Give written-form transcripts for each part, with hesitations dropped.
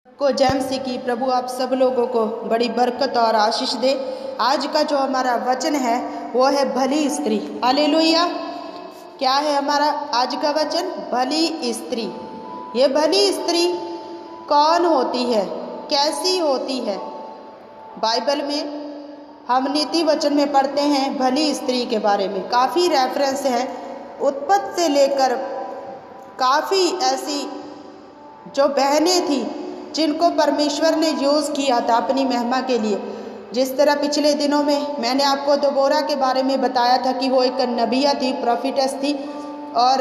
को जय मसीह की। प्रभु आप सब लोगों को बड़ी बरकत और आशीष दे। आज का जो हमारा वचन है वो है भली स्त्री। हालेलुया। क्या है हमारा आज का वचन? भली स्त्री। ये भली स्त्री कौन होती है, कैसी होती है? बाइबल में हम नीति वचन में पढ़ते हैं भली स्त्री के बारे में। काफ़ी रेफरेंस है, उत्पत्ति से लेकर काफ़ी ऐसी जो बहनें थी जिनको परमेश्वर ने यूज़ किया था अपनी महिमा के लिए। जिस तरह पिछले दिनों में मैंने आपको दबोरा के बारे में बताया था कि वो एक नबिया थी, प्रॉफिटेस थी, और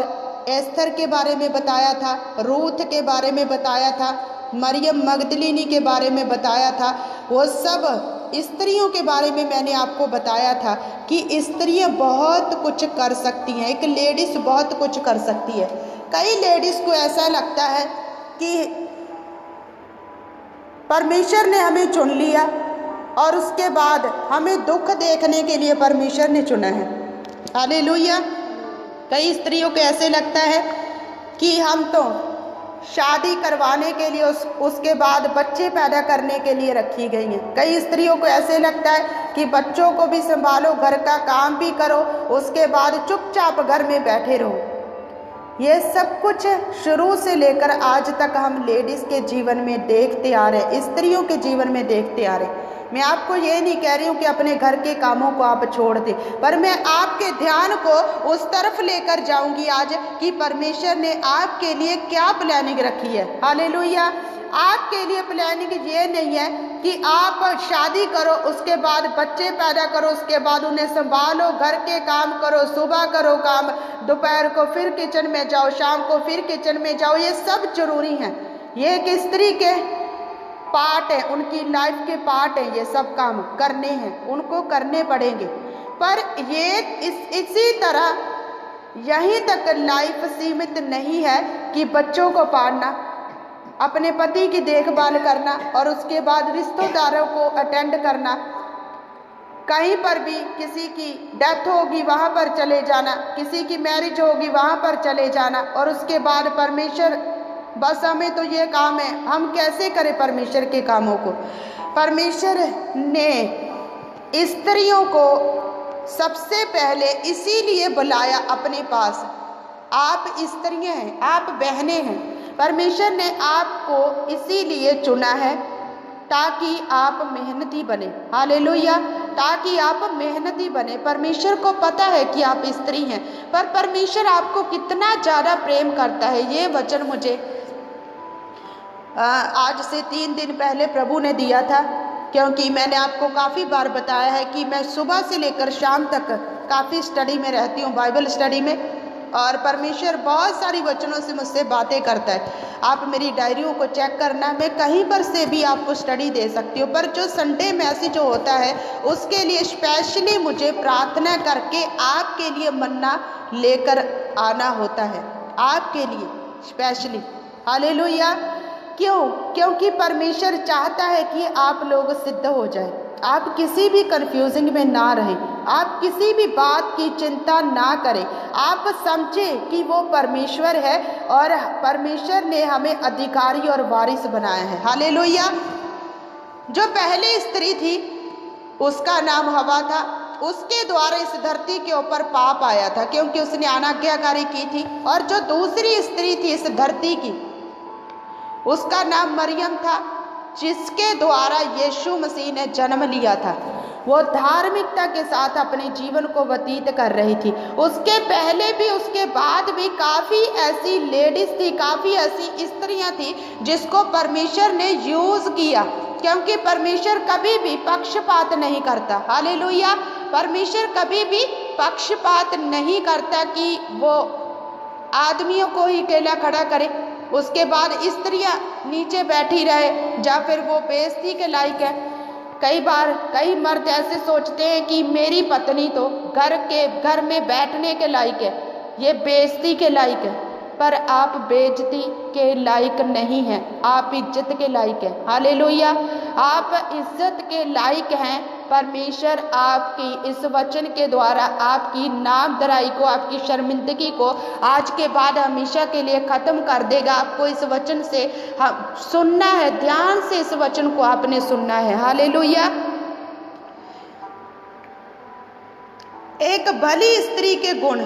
एस्थर के बारे में बताया था, रूथ के बारे में बताया था, मरियम मगदलिनी के बारे में बताया था। वो सब स्त्रियों के बारे में मैंने आपको बताया था कि स्त्रियां बहुत कुछ कर सकती हैं, एक लेडीज़ बहुत कुछ कर सकती है। कई लेडीज़ को ऐसा लगता है कि परमेश्वर ने हमें चुन लिया और उसके बाद हमें दुख देखने के लिए परमेश्वर ने चुना है। हालेलुया। कई स्त्रियों को ऐसे लगता है कि हम तो शादी करवाने के लिए उसके बाद बच्चे पैदा करने के लिए रखी गई हैं। कई स्त्रियों को ऐसे लगता है कि बच्चों को भी संभालो, घर का काम भी करो, उसके बाद चुपचाप घर में बैठे रहो। ये सब कुछ शुरू से लेकर आज तक हम लेडीज़ के जीवन में देखते आ रहे हैं, स्त्रियों के जीवन में देखते आ रहे हैं। मैं आपको ये नहीं कह रही हूँ कि अपने घर के कामों को आप छोड़ दें, पर मैं आपके ध्यान को उस तरफ लेकर जाऊंगी आज कि परमेश्वर ने आपके लिए क्या प्लानिंग रखी है। हालेलुया। आपके लिए प्लानिंग ये नहीं है कि आप शादी करो, उसके बाद बच्चे पैदा करो, उसके बाद उन्हें संभालो, घर के काम करो, सुबह करो काम, दोपहर को फिर किचन में जाओ, शाम को फिर किचन में जाओ। ये सब जरूरी हैं, ये एक स्त्री के पार्ट है, उनकी लाइफ के पार्ट है। ये सब काम करने हैं, उनको करने पड़ेंगे। पर ये इसी तरह यहीं तक लाइफ सीमित नहीं है कि बच्चों को पालना, अपने पति की देखभाल करना और उसके बाद रिश्तेदारों को अटेंड करना, कहीं पर भी किसी की डेथ होगी वहाँ पर चले जाना, किसी की मैरिज होगी वहाँ पर चले जाना, और उसके बाद परमेश्वर बस हमें तो ये काम है, हम कैसे करें परमेश्वर के कामों को। परमेश्वर ने स्त्रियों को सबसे पहले इसीलिए बुलाया अपने पास। आप स्त्रियां हैं, आप बहनें हैं, परमेश्वर ने आपको इसीलिए चुना है ताकि आप मेहनती बने। हालेलुया। ताकि आप मेहनती बने। परमेश्वर को पता है कि आप स्त्री हैं, पर परमेश्वर आपको कितना ज़्यादा प्रेम करता है ये वचन मुझे आज से 3 दिन पहले प्रभु ने दिया था, क्योंकि मैंने आपको काफ़ी बार बताया है कि मैं सुबह से लेकर शाम तक काफ़ी स्टडी में रहती हूँ, बाइबल स्टडी में, और परमेश्वर बहुत सारी वचनों से मुझसे बातें करता है। आप मेरी डायरियों को चेक करना, मैं कहीं पर से भी आपको स्टडी दे सकती हूँ, पर जो संडे मैसेज जो होता है उसके लिए स्पेशली मुझे प्रार्थना करके आपके लिए मन्ना लेकर आना होता है, आपके लिए स्पेशली। हालेलुया। क्यों? क्योंकि परमेश्वर चाहता है कि आप लोग सिद्ध हो जाए, आप किसी भी कंफ्यूजिंग में ना रहें, आप किसी भी बात की चिंता ना करें, आप समझें कि वो परमेश्वर है और परमेश्वर ने हमें अधिकारी और वारिस बनाया है। हालेलुया। जो पहली स्त्री थी उसका नाम हवा था, उसके द्वारा इस धरती के ऊपर पाप आया था क्योंकि उसने अनाज्ञाकारी की थी। और जो दूसरी स्त्री थी इस धरती की, उसका नाम मरियम था, जिसके द्वारा यीशु मसीह ने जन्म लिया था। वो धार्मिकता के साथ अपने जीवन को व्यतीत कर रही थी। उसके पहले भी उसके बाद भी काफ़ी ऐसी लेडीज़ थी, काफ़ी ऐसी स्त्रियां थी जिसको परमेश्वर ने यूज़ किया, क्योंकि परमेश्वर कभी भी पक्षपात नहीं करता। हालेलुया। परमेश्वर कभी भी पक्षपात नहीं करता कि वो आदमियों को ही अकेला खड़ा करे, उसके बाद स्त्रियां नीचे बैठी रहे, या फिर वो बेइज्जती के लायक है। कई बार कई मर्द ऐसे सोचते हैं कि मेरी पत्नी तो घर में बैठने के लायक है, ये बेइज्जती के लायक है। पर आप बेइज्जती के लायक नहीं हैं, आप इज्जत के लायक हैं। हालेलुया, आप इज्जत के लायक हैं। परमेश्वर आपकी इस वचन के द्वारा आपकी नामधराई को, आपकी शर्मिंदगी को आज के बाद हमेशा के लिए खत्म कर देगा। आपको इस वचन से सुनना है, ध्यान से इस वचन को आपने सुनना है। हालेलुया। एक भली स्त्री के गुण।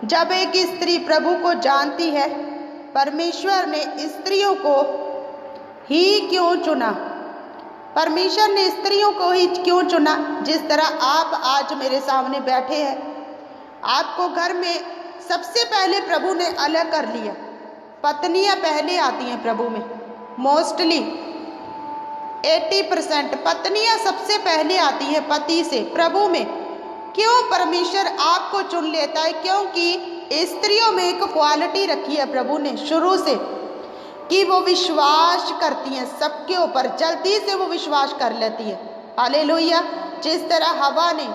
जब एक स्त्री प्रभु को जानती है, परमेश्वर ने स्त्रियों को ही क्यों चुना? परमेश्वर ने स्त्रियों को ही क्यों चुना? जिस तरह आप आज मेरे सामने बैठे हैं, आपको घर में सबसे पहले प्रभु ने अलग कर लिया। पत्नियां पहले आती हैं प्रभु में, मोस्टली 80% पत्नियां सबसे पहले आती हैं पति से प्रभु में। क्यों परमेश्वर आपको चुन लेता है? क्योंकि स्त्रियों में एक क्वालिटी रखी है प्रभु ने शुरू से, कि वो विश्वास करती हैं सबके ऊपर, जल्दी से वो विश्वास कर लेती है। हालेलुया। जिस तरह हवा ने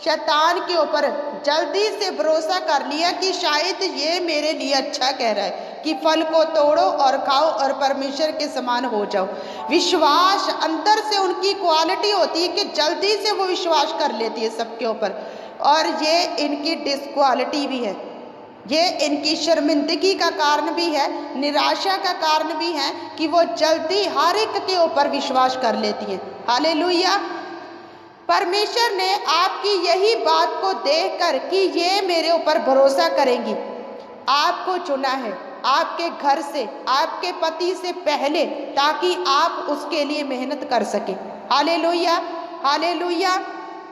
शैतान के ऊपर जल्दी से भरोसा कर लिया कि शायद ये मेरे लिए अच्छा कह रहा है कि फल को तोड़ो और खाओ और परमेश्वर के समान हो जाओ। विश्वास अंदर से उनकी क्वालिटी होती है कि जल्दी से वो विश्वास कर लेती है सबके ऊपर, और ये इनकी डिसक्वालिटी भी है, ये इनकी शर्मिंदगी का कारण भी है, निराशा का कारण भी है कि वो जल्दी हर एक के ऊपर विश्वास कर लेती है। हालेलुया। परमेश्वर ने आपकी यही बात को देखकर कि ये मेरे ऊपर भरोसा करेंगी, आपको चुना है आपके घर से, आपके पति से पहले, ताकि आप उसके लिए मेहनत कर सके। Hallelujah, hallelujah,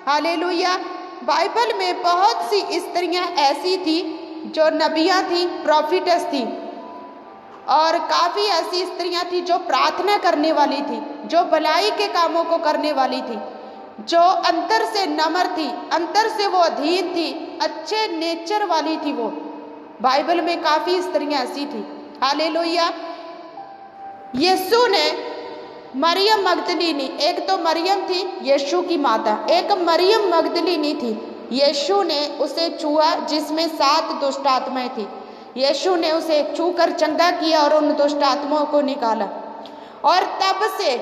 hallelujah. बाइबल में बहुत सी स्त्रियां ऐसी थी जो नबियां थी, प्रॉफिटस थी, और काफ़ी ऐसी स्त्रियां थी जो प्रार्थना करने वाली थी, जो भलाई के कामों को करने वाली थी, जो अंतर से नम्र थी, अंतर से वो अधीन थी, अच्छे नेचर वाली थी वो। बाइबल में काफ़ी स्त्रियां ऐसी थी। हालेलुया। यीशु ने मरियम मगदलीनी, एक तो मरियम थी यीशु की माता, एक मरियम मगदलीनी थी। यीशु ने उसे छुआ जिसमें 7 दुष्ट आत्माएं थी। यीशु ने उसे छूकर चंगा किया और उन दुष्ट आत्माओं को निकाला, और तब से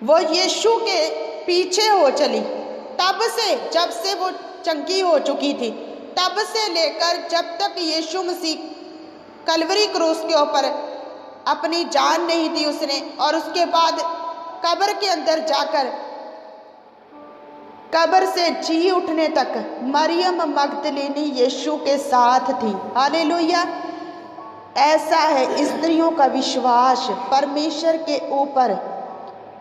वो यीशु के पीछे हो चली। तब से, जब से वो चंगी हो चुकी थी, तब से लेकर जब तक यीशु मसीह कलवरी क्रूस के ऊपर अपनी जान नहीं दी उसने, और उसके बाद कब्र के अंदर जाकर कब्र से जी उठने तक मरियम मगदलीनी यीशु के साथ थी। हालेलुया। ऐसा है स्त्रियों का विश्वास परमेश्वर के ऊपर।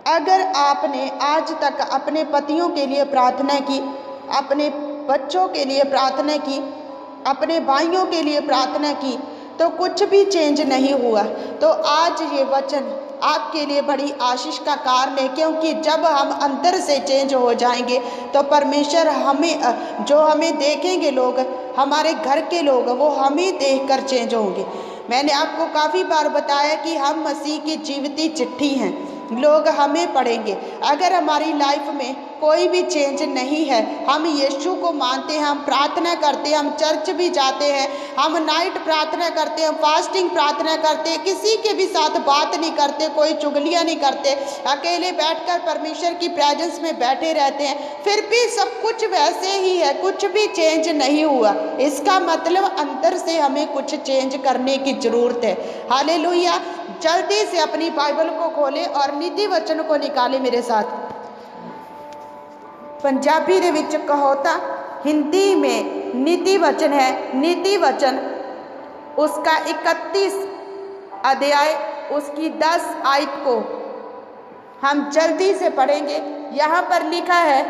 अगर आपने आज तक अपने पतियों के लिए प्रार्थना की, अपने बच्चों के लिए प्रार्थना की, अपने भाइयों के लिए प्रार्थना की, तो कुछ भी चेंज नहीं हुआ, तो आज ये वचन आपके लिए बड़ी आशीष का कारण है। क्योंकि जब हम अंदर से चेंज हो जाएंगे तो परमेश्वर हमें, जो हमें देखेंगे लोग, हमारे घर के लोग, वो हमें देखकर चेंज होंगे। मैंने आपको काफ़ी बार बताया कि हम मसीह की जीवती चिट्ठी हैं, लोग हमें पढ़ेंगे। अगर हमारी लाइफ में कोई भी चेंज नहीं है, हम यीशु को मानते हैं, हम प्रार्थना करते हैं, हम चर्च भी जाते हैं, हम नाइट प्रार्थना करते हैं, फास्टिंग प्रार्थना करते हैं, किसी के भी साथ बात नहीं करते, कोई चुगलियाँ नहीं करते, अकेले बैठकर परमेश्वर की प्रेजेंस में बैठे रहते हैं, फिर भी सब कुछ वैसे ही है, कुछ भी चेंज नहीं हुआ। इसका मतलब अंदर से हमें कुछ चेंज करने की ज़रूरत है। हालेलुया। जल्दी से अपनी बाइबल को खोले और नीति वचन को निकाले मेरे साथ। पंजाबी दे विच कहोता, हिंदी में नीति वचन है। नीति वचन उसका 31 अध्याय उसकी 10 आयत को हम जल्दी से पढ़ेंगे। यहाँ पर लिखा है,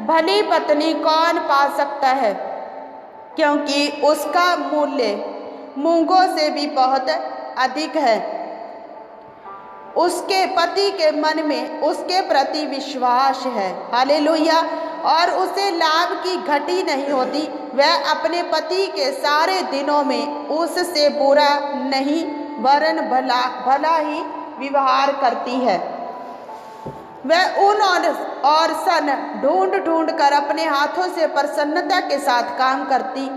भली पत्नी कौन पा सकता है, क्योंकि उसका मूल्य मूंगों से भी बहुत अधिक है। उसके पति के मन में उसके प्रति विश्वास है। हालेलुया। और उसे लाभ की घटी नहीं होती। वह अपने पति के सारे दिनों में उससे बुरा नहीं वरन भला ही व्यवहार करती है। वह ऊन और सन ढूंढ ढूंढ कर अपने हाथों से प्रसन्नता के साथ काम करती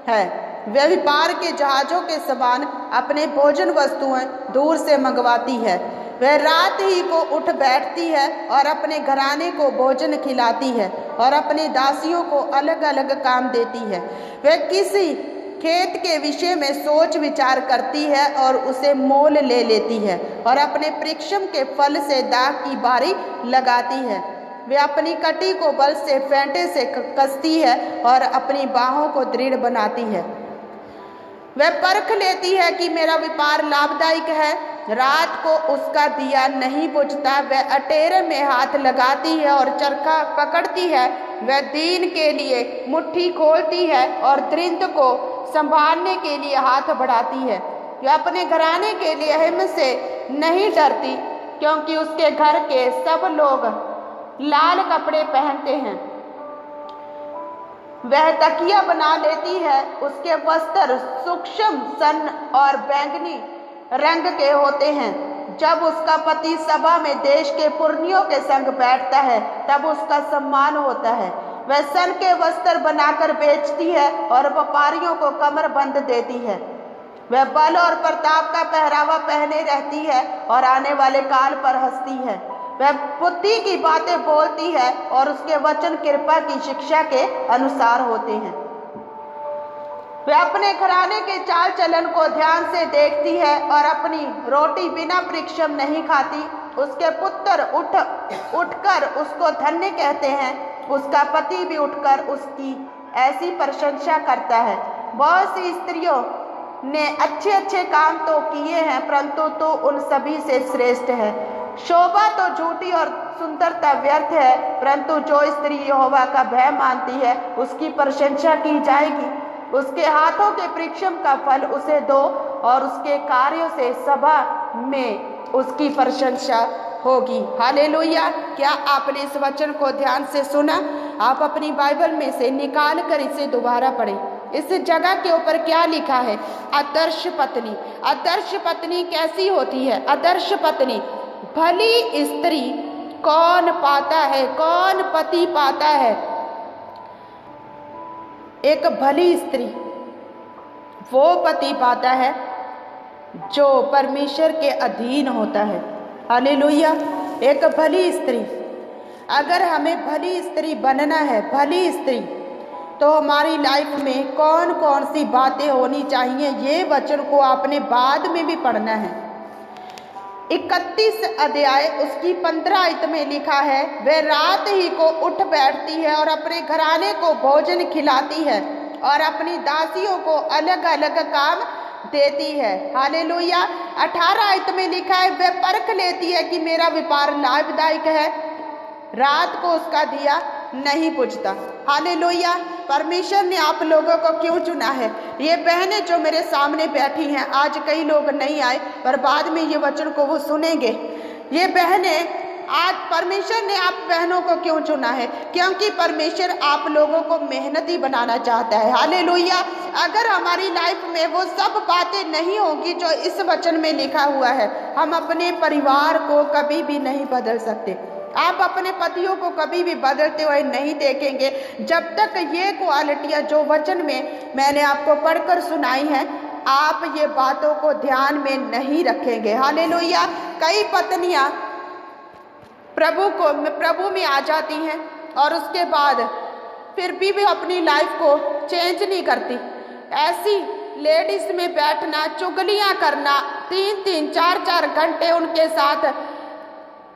है। वह व्यापार के जहाज़ों के समान अपने भोजन वस्तुएं दूर से मंगवाती है। वह रात ही को उठ बैठती है और अपने घराने को भोजन खिलाती है और अपनी दासियों को अलग अलग काम देती है। वह किसी खेत के विषय में सोच विचार करती है और उसे मोल ले लेती है और अपने परिश्रम के फल से दाख की बारी लगाती है। वह अपनी कटी को बल से फेंटे से कसती है और अपनी बाहों को दृढ़ बनाती है। वह परख लेती है कि मेरा व्यापार लाभदायक है। रात को उसका दिया नहीं बुझता। वह अटेरे में हाथ लगाती है और चरखा पकड़ती है। वह दीन के लिए मुट्ठी खोलती है और दरिद्र को संभालने के लिए हाथ बढ़ाती है। वह अपने घराने के लिए हिम्मत से नहीं डरती, क्योंकि उसके घर के सब लोग लाल कपड़े पहनते हैं। वह तकिया बना लेती है। उसके वस्त्र सूक्ष्म सन और बैंगनी रंग के होते हैं। जब उसका पति सभा में देश के पुरनियों के संग बैठता है तब उसका सम्मान होता है। वह सन के वस्त्र बनाकर बेचती है और व्यापारियों को कमर बंद देती है। वह बल और प्रताप का पहरावा पहने रहती है और आने वाले काल पर हंसती है। वह बुद्धि की बातें बोलती है और उसके वचन कृपा की शिक्षा के अनुसार होते हैं। वह अपने घराने के चाल चलन को ध्यान से देखती है और अपनी रोटी बिना परिश्रम नहीं खाती। उसके पुत्र उठकर उसको धन्य कहते हैं। उसका पति भी उठकर उसकी ऐसी प्रशंसा करता है। बहुत सी स्त्रियों ने अच्छे अच्छे काम तो किए हैं, परंतु तो उन सभी से श्रेष्ठ है। शोभा तो झूठी और सुंदरता व्यर्थ है, परंतु जो स्त्री यहोवा का भय मानती है उसकी प्रशंसा की जाएगी। उसके हाथों के परिश्रम का फल उसे दो और उसके कार्यों से सभा में उसकी प्रशंसा होगी। हालेलुया। क्या आपने इस वचन को ध्यान से सुना? आप अपनी बाइबल में से निकाल कर इसे दोबारा पढ़ें। इस जगह के ऊपर क्या लिखा है? आदर्श पत्नी। आदर्श पत्नी कैसी होती है? आदर्श पत्नी, भली स्त्री कौन पाता है? कौन पति पाता है? एक भली स्त्री वो पति पाता है जो परमेश्वर के अधीन होता है। हालेलुया। एक भली स्त्री, अगर हमें भली स्त्री बनना है, भली स्त्री, तो हमारी लाइफ में कौन कौन सी बातें होनी चाहिए, ये वचन को आपने बाद में भी पढ़ना है। 31 अध्याय उसकी 15 आयत में लिखा है, वह रात ही को उठ बैठती है और अपने घराने को भोजन खिलाती है और अपनी दासियों को अलग अलग काम देती है। हालेलुया। 18 आयत में लिखा है, वह परख लेती है कि मेरा व्यापार लाभदायक है। रात को उसका दिया नहीं बुझता। हालेलुया। परमेश्वर ने आप लोगों को क्यों चुना है? ये बहनें जो मेरे सामने बैठी हैं, आज कई लोग नहीं आए पर बाद में ये वचन को वो सुनेंगे। ये बहनें, आज परमेश्वर ने आप बहनों को क्यों चुना है? क्योंकि परमेश्वर आप लोगों को मेहनती बनाना चाहता है। हालेलुया। अगर हमारी लाइफ में वो सब बातें नहीं होंगी जो इस वचन में लिखा हुआ है, हम अपने परिवार को कभी भी नहीं बदल सकते। आप अपने पतियों को कभी भी बदलते हुए नहीं देखेंगे जब तक ये क्वालिटियां जो वचन में मैंने आपको पढ़कर सुनाई हैं, आप ये बातों को ध्यान में नहीं रखेंगे। हालेलुया। कई पत्नियां प्रभु में आ जाती हैं और उसके बाद फिर भी अपनी लाइफ को चेंज नहीं करती। ऐसी लेडीज में बैठना, चुगलियां करना, 3-3, 4-4 घंटे उनके साथ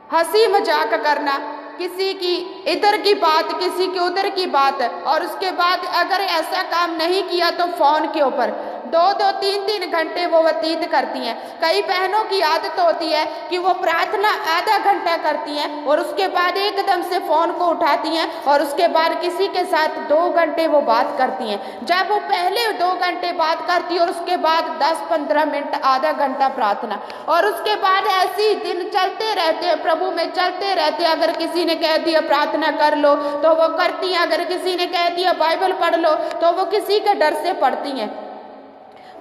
हंसी मजाक करना, किसी की इधर की बात, किसी की उधर की बात, और उसके बाद अगर ऐसा काम नहीं किया तो फोन के ऊपर 2-2, 3-3 घंटे वो व्यतीत करती हैं। कई बहनों की आदत होती है कि वो प्रार्थना आधा घंटा करती हैं और उसके बाद एकदम से फ़ोन को उठाती हैं और उसके बाद किसी के साथ 2 घंटे वो बात करती हैं। जब वो पहले 2 घंटे बात करती है और उसके बाद 10-15 मिनट, आधा घंटा प्रार्थना, और उसके बाद ऐसे ही दिन चलते रहते हैं, प्रभु में चलते रहते हैं। अगर किसी ने कह दिया प्रार्थना कर लो तो वो करती हैं, अगर किसी ने कह दिया बाइबल पढ़ लो तो वो किसी के डर से पढ़ती हैं।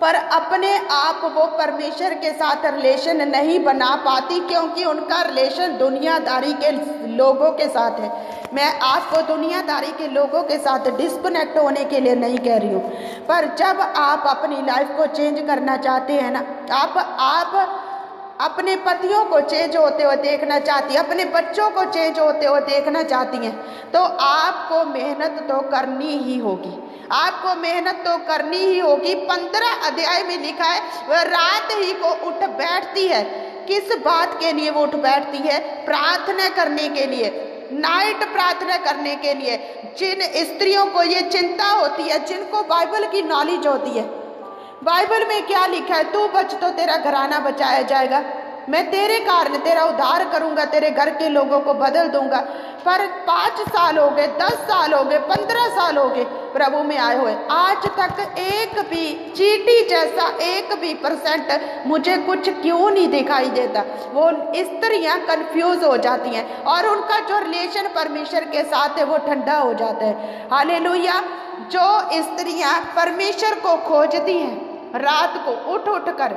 पर अपने आप वो परमेश्वर के साथ रिलेशन नहीं बना पाती, क्योंकि उनका रिलेशन दुनियादारी के लोगों के साथ है। मैं आपको दुनियादारी के लोगों के साथ डिस्कनेक्ट होने के लिए नहीं कह रही हूँ, पर जब आप अपनी लाइफ को चेंज करना चाहते हैं ना, आप अपने पतियों को चेंज होते हुए देखना चाहती हैं, अपने बच्चों को चेंज होते हुए देखना चाहती हैं, तो आपको मेहनत तो करनी ही होगी, आपको मेहनत तो करनी ही होगी। 15 अध्याय में लिखा है वह रात ही को उठ बैठती है। किस बात के लिए वो उठ बैठती है? प्रार्थना करने के लिए, नाइट प्रार्थना करने के लिए। जिन स्त्रियों को ये चिंता होती है, जिनको बाइबल की नॉलेज होती है, बाइबल में क्या लिखा है, तू बच तो तेरा घराना बचाया जाएगा, मैं तेरे कारण तेरा उद्धार करूंगा, तेरे घर के लोगों को बदल दूंगा। पर 5 साल हो गए, 10 साल हो गए, 15 साल हो गए प्रभु में आए हुए, आज तक एक भी चींटी जैसा 1% मुझे कुछ क्यों नहीं दिखाई देता। वो स्त्रियां कंफ्यूज हो जाती हैं और उनका जो रिलेशन परमेश्वर के साथ है वो ठंडा हो जाता है। हालेलुया। जो स्त्रियां परमेश्वर को खोजती हैं रात को उठ कर,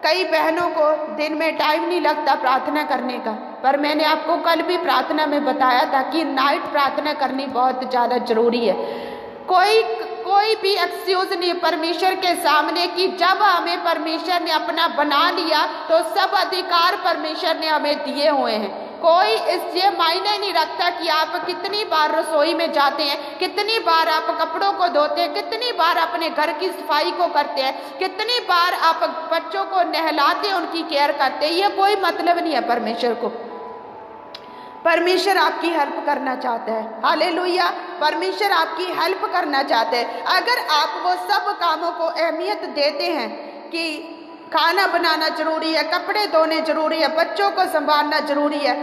कई बहनों को दिन में टाइम नहीं लगता प्रार्थना करने का, पर मैंने आपको कल भी प्रार्थना में बताया था कि नाइट प्रार्थना करनी बहुत ज़्यादा जरूरी है। कोई भी एक्सक्यूज नहीं परमेश्वर के सामने कि जब हमें परमेश्वर ने अपना बना लिया तो सब अधिकार परमेश्वर ने हमें दिए हुए हैं। कोई ये मायने नहीं रखता कि आप कितनी बार रसोई में जाते हैं, कितनी बार आप कपड़ों को धोते हैं, कितनी बार अपने घर की सफाई को करते हैं, कितनी बार आप बच्चों को नहलाते हैं, उनकी केयर करते हैं। ये कोई मतलब नहीं है परमेश्वर को। परमेश्वर आपकी हेल्प करना चाहता है। हालेलुया। परमेश्वर आपकी हेल्प करना चाहते हैं। अगर आप वो सब कामों को अहमियत देते हैं कि खाना बनाना जरूरी है, कपड़े धोने जरूरी है, बच्चों को संभालना जरूरी है,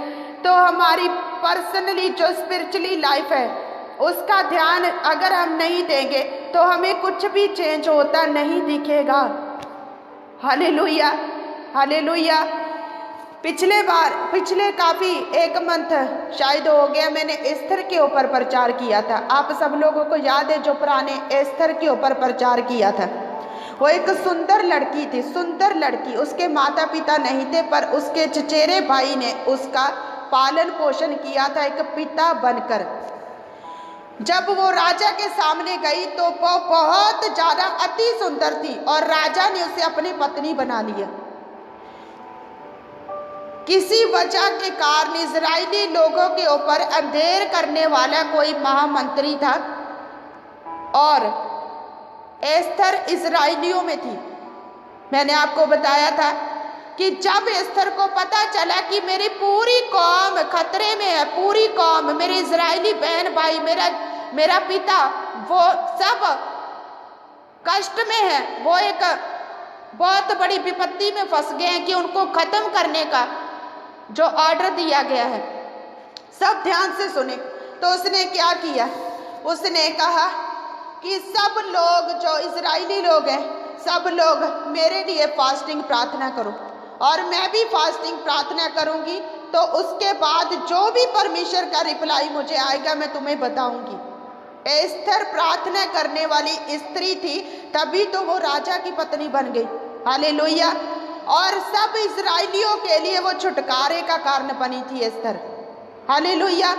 तो हमारी पर्सनली जो स्पिरिचुअली लाइफ है उसका ध्यान अगर हम नहीं देंगे तो हमें कुछ भी चेंज होता नहीं दिखेगा। Hallelujah, hallelujah. पिछले काफ़ी 1 मंथ शायद हो गया मैंने एस्थर के ऊपर प्रचार किया था। आप सब लोगों को याद है जो पुराने एस्थर के ऊपर प्रचार किया था। वो एक सुंदर लड़की थी, सुंदर लड़की। उसके माता पिता नहीं थे, पर उसके चचेरे भाई ने उसका पालन पोषण किया था एक पिता बनकर। जब वो राजा के सामने गई तो वो बहुत ज़्यादा अति सुंदर थी और राजा ने उसे अपनी पत्नी बना लिया। किसी वजह के कारण इजरायली लोगों के ऊपर अंधेर करने वाला कोई महामंत्री था और एस्थर इजरायलियों में थी। मैंने आपको बताया था कि जब एस्थर को पता चला कि मेरी पूरी कौम खतरे में है, पूरी कौम, मेरे इजरायली बहन भाई, मेरा पिता, वो सब कष्ट में है, वो एक बहुत बड़ी विपत्ति में फंस गए हैं कि उनको खत्म करने का जो ऑर्डर दिया गया है। सब ध्यान से सुने। तो उसने क्या किया? उसने कहा कि सब लोग जो इजरायली लोग हैं, सब लोग मेरे लिए फास्टिंग प्रार्थना करो और मैं भी फास्टिंग प्रार्थना करूंगी, तो उसके बाद जो भी परमेश्वर का रिप्लाई मुझे आएगा मैं तुम्हें बताऊंगी। एस्थर प्रार्थना करने वाली स्त्री थी, तभी तो वो राजा की पत्नी बन गई। हालेलुया। और सब इजरायलियों के लिए वो छुटकारे का कारण बनी थी एस्थर। Hallelujah,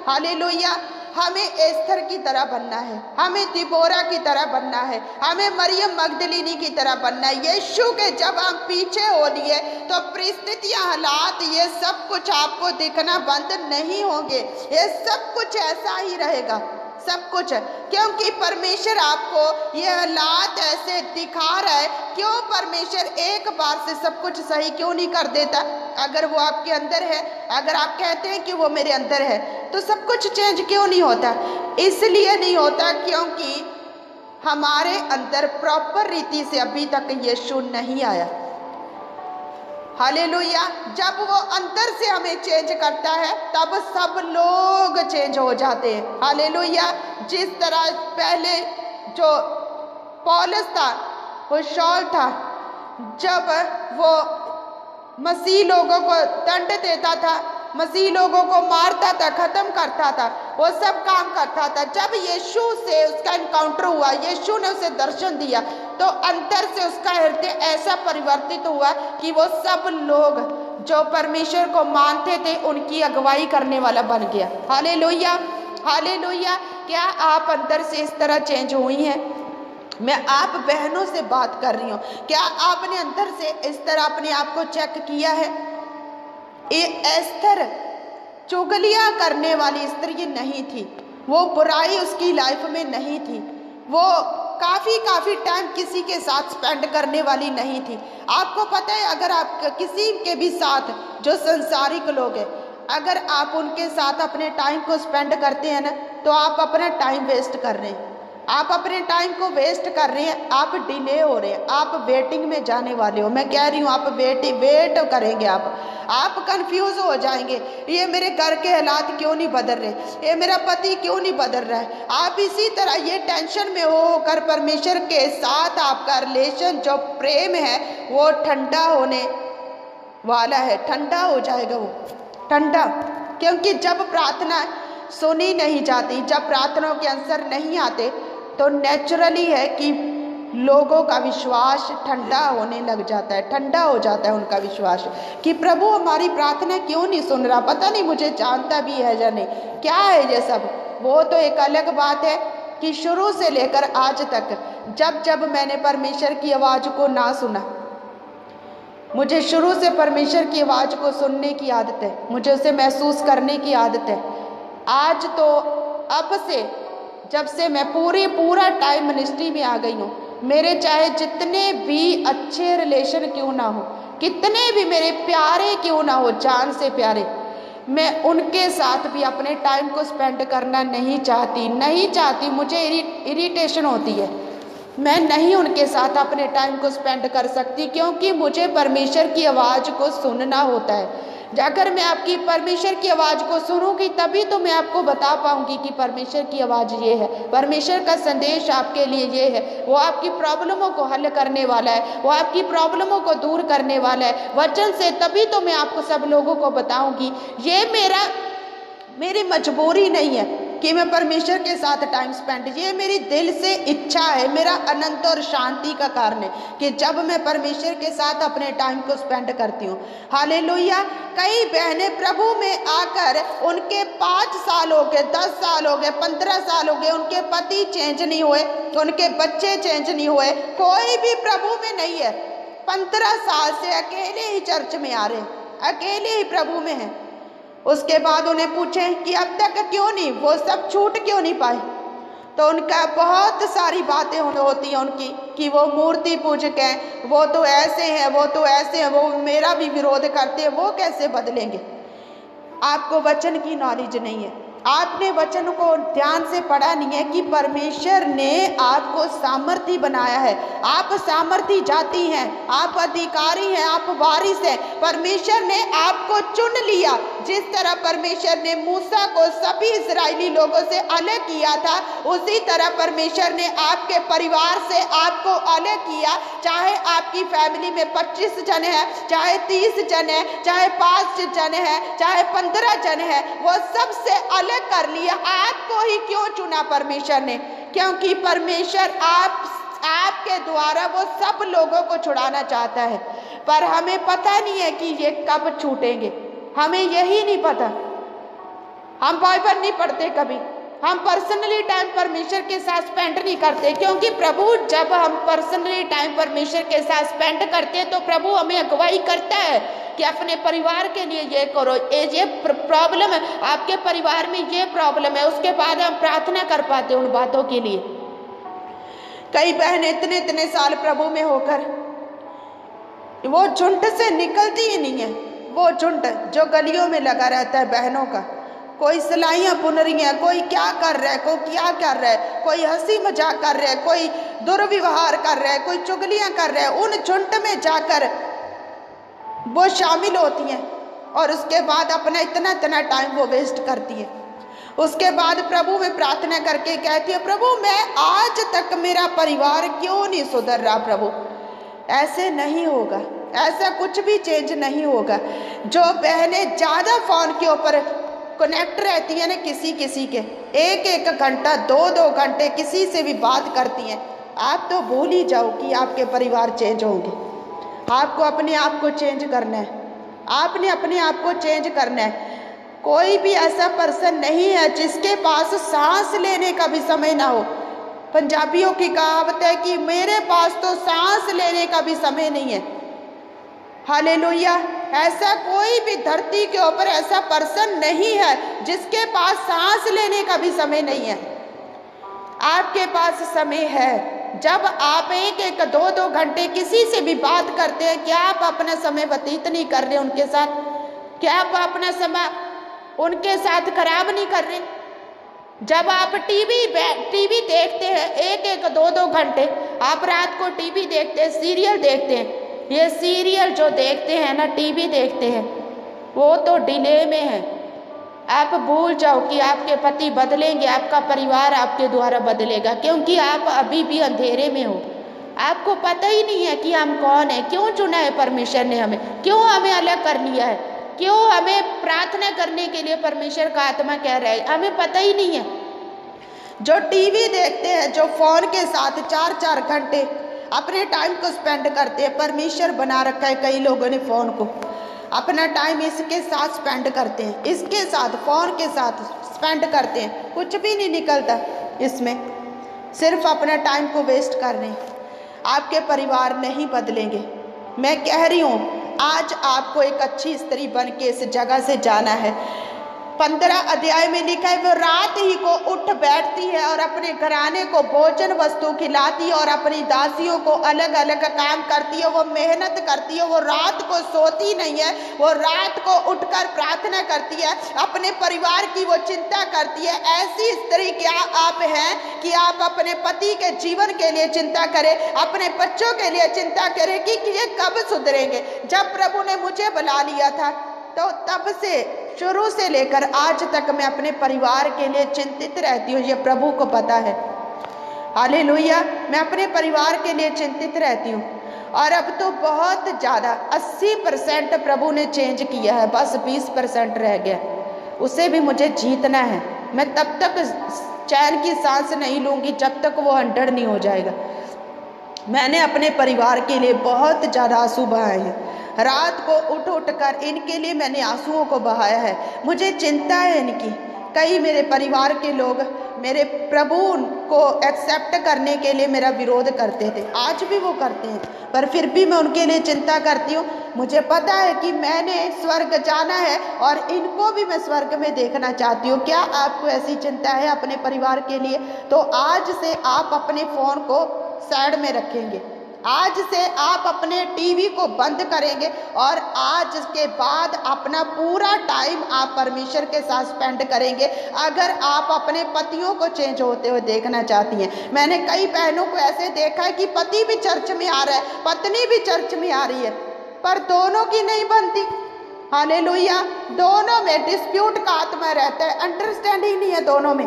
hallelujah. हमें एस्थर की तरह बनना है, हमें दिबोरा की तरह बनना है, हमें मरियम मगदलीनी की तरह बनना है। यीशु के जब हम पीछे हो लिए तो परिस्थितियां, हालात, ये सब कुछ आपको दिखना बंद नहीं होंगे। ये सब कुछ ऐसा ही रहेगा, सब कुछ, क्योंकि परमेश्वर आपको ये हालात ऐसे दिखा रहा है। क्यों परमेश्वर एक बार से सब कुछ सही क्यों नहीं कर देता? अगर वो आपके अंदर है, अगर आप कहते हैं कि वो मेरे अंदर है, तो सब कुछ चेंज क्यों नहीं होता? इसलिए नहीं होता क्योंकि हमारे अंदर प्रॉपर रीति से अभी तक यीशु नहीं आया। हालेलुया। जब वो अंदर से हमें चेंज करता है तब सब लोग चेंज हो जाते हैं। हालेलुया। जिस तरह पहले जो पौलुस था, वो शौल था, जब वो मसीह लोगों को दंड देता था, मसीह लोगों को मारता था, खत्म करता था, वो सब काम करता था। जब यीशु से उसका इनकाउंटर हुआ, यीशु ने उसे दर्शन दिया, तो अंतर से उसका हृदय ऐसा परिवर्तित हुआ कि वो सब लोग जो परमेश्वर को मानते थे उनकी अगुवाई करने वाला बन गया। Hallelujah, hallelujah. क्या आप अंदर से इस तरह चेंज हुई हैं? मैं आप बहनों से बात कर रही हूँ। क्या आपने अंदर से इस तरह अपने आप को चेक किया है? एस्थर चुगलियाँ करने वाली स्त्री नहीं थी, वो बुराई उसकी लाइफ में नहीं थी, वो काफ़ी टाइम किसी के साथ स्पेंड करने वाली नहीं थी। आपको पता है, अगर आप किसी के भी साथ जो संसारिक लोग हैं, अगर आप उनके साथ अपने टाइम को स्पेंड करते हैं ना, तो आप अपना टाइम वेस्ट कर रहे हैं, आप अपने टाइम को वेस्ट कर रहे हैं, आप डिले हो रहे हैं, आप वेटिंग में जाने वाले हो। मैं कह रही हूँ, आप वेट करेंगे, आप कंफ्यूज हो जाएंगे, ये मेरे घर के हालात क्यों नहीं बदल रहे, ये मेरा पति क्यों नहीं बदल रहा है। आप इसी तरह ये टेंशन में होकर परमेश्वर के साथ आपका रिलेशन जो प्रेम है वो ठंडा होने वाला है, ठंडा हो जाएगा वो ठंडा। क्योंकि जब प्रार्थना सुनी नहीं जाती, जब प्रार्थनाओं के आंसर नहीं आते, तो नेचुरली है कि लोगों का विश्वास ठंडा होने लग जाता है, ठंडा हो जाता है उनका विश्वास कि प्रभु हमारी प्रार्थना क्यों नहीं सुन रहा, पता नहीं मुझे जानता भी है या नहीं, क्या है ये सब। वो तो एक अलग बात है कि शुरू से लेकर आज तक जब जब मैंने परमेश्वर की आवाज़ को ना सुना, मुझे शुरू से परमेश्वर की आवाज़ को सुनने की आदत है, मुझे उसे महसूस करने की आदत है। आज तो अब से जब से मैं पूरा टाइम मिनिस्ट्री में आ गई हूँ, मेरे चाहे जितने भी अच्छे रिलेशन क्यों ना हो, कितने भी मेरे प्यारे क्यों ना हो, जान से प्यारे, मैं उनके साथ भी अपने टाइम को स्पेंड करना नहीं चाहती। मुझे इरिटेशन होती है, मैं नहीं उनके साथ अपने टाइम को स्पेंड कर सकती, क्योंकि मुझे परमेश्वर की आवाज़ को सुनना होता है। अगर मैं आपकी परमेश्वर की आवाज़ को सुनूंगी तभी तो मैं आपको बता पाऊंगी कि परमेश्वर की आवाज़ ये है, परमेश्वर का संदेश आपके लिए ये है, वो आपकी प्रॉब्लमों को हल करने वाला है, वो आपकी प्रॉब्लमों को दूर करने वाला है वचन से। तभी तो मैं आपको सब लोगों को बताऊंगी। ये मेरी मजबूरी नहीं है कि मैं परमेश्वर के साथ टाइम स्पेंड, ये मेरी दिल से इच्छा है, मेरा आनंद और शांति का कारण है कि जब मैं परमेश्वर के साथ अपने टाइम को स्पेंड करती हूँ। हालेलुया। कई बहनें प्रभु में आकर उनके 5 साल हो गए, 10 साल हो गए, 15 साल हो गए, उनके पति चेंज नहीं हुए, उनके बच्चे चेंज नहीं हुए, कोई भी प्रभु में नहीं है। 15 साल से अकेले ही चर्च में आ रहे, अकेले ही प्रभु में हैं। उसके बाद उन्हें पूछें कि अब तक क्यों नहीं, वो सब छूट क्यों नहीं पाए, तो उनका बहुत सारी बातें होती हैं उनकी कि वो मूर्ति पूजक हैं, वो तो ऐसे हैं, वो तो ऐसे हैं, वो मेरा भी विरोध करते हैं, वो कैसे बदलेंगे। आपको वचन की नॉलेज नहीं है, आपने वचन को ध्यान से पढ़ा नहीं है कि परमेश्वर ने आपको सामर्थी बनाया है, आप सामर्थी जाति हैं, आप अधिकारी हैं, आप वारिस हैं। परमेश्वर ने आपको चुन लिया। जिस तरह परमेश्वर ने मूसा को सभी इस्राएली लोगों से अलग किया था, उसी तरह परमेश्वर ने आपके परिवार से आपको अलग किया। चाहे आपकी फैमिली में 25 जन है, चाहे 30 जन है, चाहे 5 जन है, चाहे 15 जन है, वो सबसे अलग कर लिया। आपको ही क्यों चुना परमेश्वर ने? क्योंकि परमेश्वर आपके द्वारा वो सब लोगों को छुड़ाना चाहता है, पर हमें पता नहीं है कि ये कब छूटेंगे, हमें यही नहीं पता। हम बाइबल नहीं पढ़ते कभी, हम पर्सनली टाइम परमेश्वर के साथ स्पेंड नहीं करते, क्योंकि प्रभु जब हम पर्सनली टाइम परमेश्वर के साथ स्पेंड करते हैं तो प्रभु हमें अगुवाई करता है कि अपने परिवार के लिए ये करो, ये प्रॉब्लम है, आपके परिवार में ये प्रॉब्लम है, उसके बाद हम प्रार्थना कर पाते उन बातों के लिए। कई बहनें इतने साल प्रभु में होकर वो झुंड से निकलती ही नहीं है। वो झुंड जो गलियों में लगा रहता है बहनों का, कोई सिलाइयाँ बुन रही हैं, कोई क्या कर रहा है, कोई क्या कर रहा है, कोई हंसी मजाक कर रहा है, कोई दुर्व्यवहार कर रहा है, कोई चुगलियाँ कर रहा है, उन झुंड में जाकर वो शामिल होती हैं और उसके बाद अपना इतना टाइम वो वेस्ट करती है। उसके बाद प्रभु में प्रार्थना करके कहती है, प्रभु मैं आज तक मेरा परिवार क्यों नहीं सुधर रहा। प्रभु ऐसे नहीं होगा, ऐसा कुछ भी चेंज नहीं होगा। जो बहनें ज़्यादा फ़ोन के ऊपर कनेक्ट रहती है ना किसी किसी के, एक एक घंटा 2-2 घंटे किसी से भी बात करती हैं, आप तो भूल ही जाओ कि आपके परिवार चेंज होंगे। आपको अपने आप को चेंज करना है, आपने अपने आप को चेंज करना है। कोई भी ऐसा पर्सन नहीं है जिसके पास सांस लेने का भी समय ना हो। पंजाबियों की कहावत है कि मेरे पास तो सांस लेने का भी समय नहीं है। हालेलुया। ऐसा कोई भी धरती के ऊपर ऐसा पर्सन नहीं है जिसके पास सांस लेने का भी समय नहीं है। आपके पास समय है। जब आप एक एक 2-2 घंटे किसी से भी बात करते हैं, क्या आप अपना समय व्यतीत नहीं कर रहे उनके साथ? क्या आप अपना समय उनके साथ खराब नहीं कर रहे? जब आप टीवी देखते हैं एक एक 2-2 घंटे, आप रात को टीवी देखते हैं, सीरियल देखते हैं, ये सीरियल जो देखते हैं ना, टीवी देखते हैं, वो तो डिले में है। आप भूल जाओ कि आपके पति बदलेंगे, आपका परिवार आपके द्वारा बदलेगा, क्योंकि आप अभी भी अंधेरे में हो। आपको पता ही नहीं है कि हम कौन है, क्यों चुना है परमेश्वर ने हमें, क्यों हमें अलग कर लिया है, क्यों हमें प्रार्थना करने के लिए परमेश्वर का आत्मा कह रहा है, हमें पता ही नहीं है। जो टीवी देखते हैं, जो फोन के साथ 4-4 घंटे अपने टाइम को स्पेंड करते हैं, परमेश्वर बना रखा है कई लोगों ने फोन को, अपना टाइम इसके साथ स्पेंड करते हैं, इसके साथ फोन के साथ स्पेंड करते हैं, कुछ भी नहीं निकलता इसमें, सिर्फ अपना टाइम को वेस्ट कर रहे हैं। आपके परिवार नहीं बदलेंगे। मैं कह रही हूँ आज आपको एक अच्छी स्त्री बन के इस जगह से जाना है। 15 अध्याय में लिखा है, वो रात ही को उठ बैठती है और अपने घराने को भोजन वस्तु खिलाती है और अपनी दासियों को अलग अलग काम करती है। वो मेहनत करती है, वो रात को सोती नहीं है, वो रात को उठकर प्रार्थना करती है, अपने परिवार की वो चिंता करती है। ऐसी स्त्री क्या आप हैं कि आप अपने पति के जीवन के लिए चिंता करें, अपने बच्चों के लिए चिंता करें कि ये कब सुधरेंगे। जब प्रभु ने मुझे बुला लिया था तो तब से शुरू से लेकर आज तक मैं अपने परिवार के लिए चिंतित रहती हूँ, ये प्रभु को पता है। हालेलुया। मैं अपने परिवार के लिए चिंतित रहती हूँ और अब तो बहुत ज़्यादा 80% प्रभु ने चेंज किया है, बस 20% रह गया, उसे भी मुझे जीतना है। मैं तब तक चैन की सांस नहीं लूँगी जब तक वो 100 नहीं हो जाएगा। मैंने अपने परिवार के लिए बहुत ज़्यादा आंसू बहाए हैं, रात को उठ उठ कर इनके लिए मैंने आंसुओं को बहाया है। मुझे चिंता है इनकी। कई मेरे परिवार के लोग मेरे प्रभु को एक्सेप्ट करने के लिए मेरा विरोध करते थे, आज भी वो करते हैं, पर फिर भी मैं उनके लिए चिंता करती हूँ। मुझे पता है कि मैंने स्वर्ग जाना है और इनको भी मैं स्वर्ग में देखना चाहती हूँ। क्या आपको ऐसी चिंता है अपने परिवार के लिए? तो आज से आप अपने फ़ोन को साइड में रखेंगे, आज से आप अपने टीवी को बंद करेंगे और आज के बाद अपना पूरा टाइम आप परमेश्वर के साथ स्पेंड करेंगे। अगर आप अपने पतियों को चेंज होते हुए देखना चाहती हैं, मैंने कई बहनों को ऐसे देखा है कि पति भी चर्च में आ रहा है, पत्नी भी चर्च में आ रही है, पर दोनों की नहीं बनती। हालेलुया। दोनों में डिस्प्यूट का आत्मा रहता है, अंडरस्टैंडिंग नहीं है दोनों में।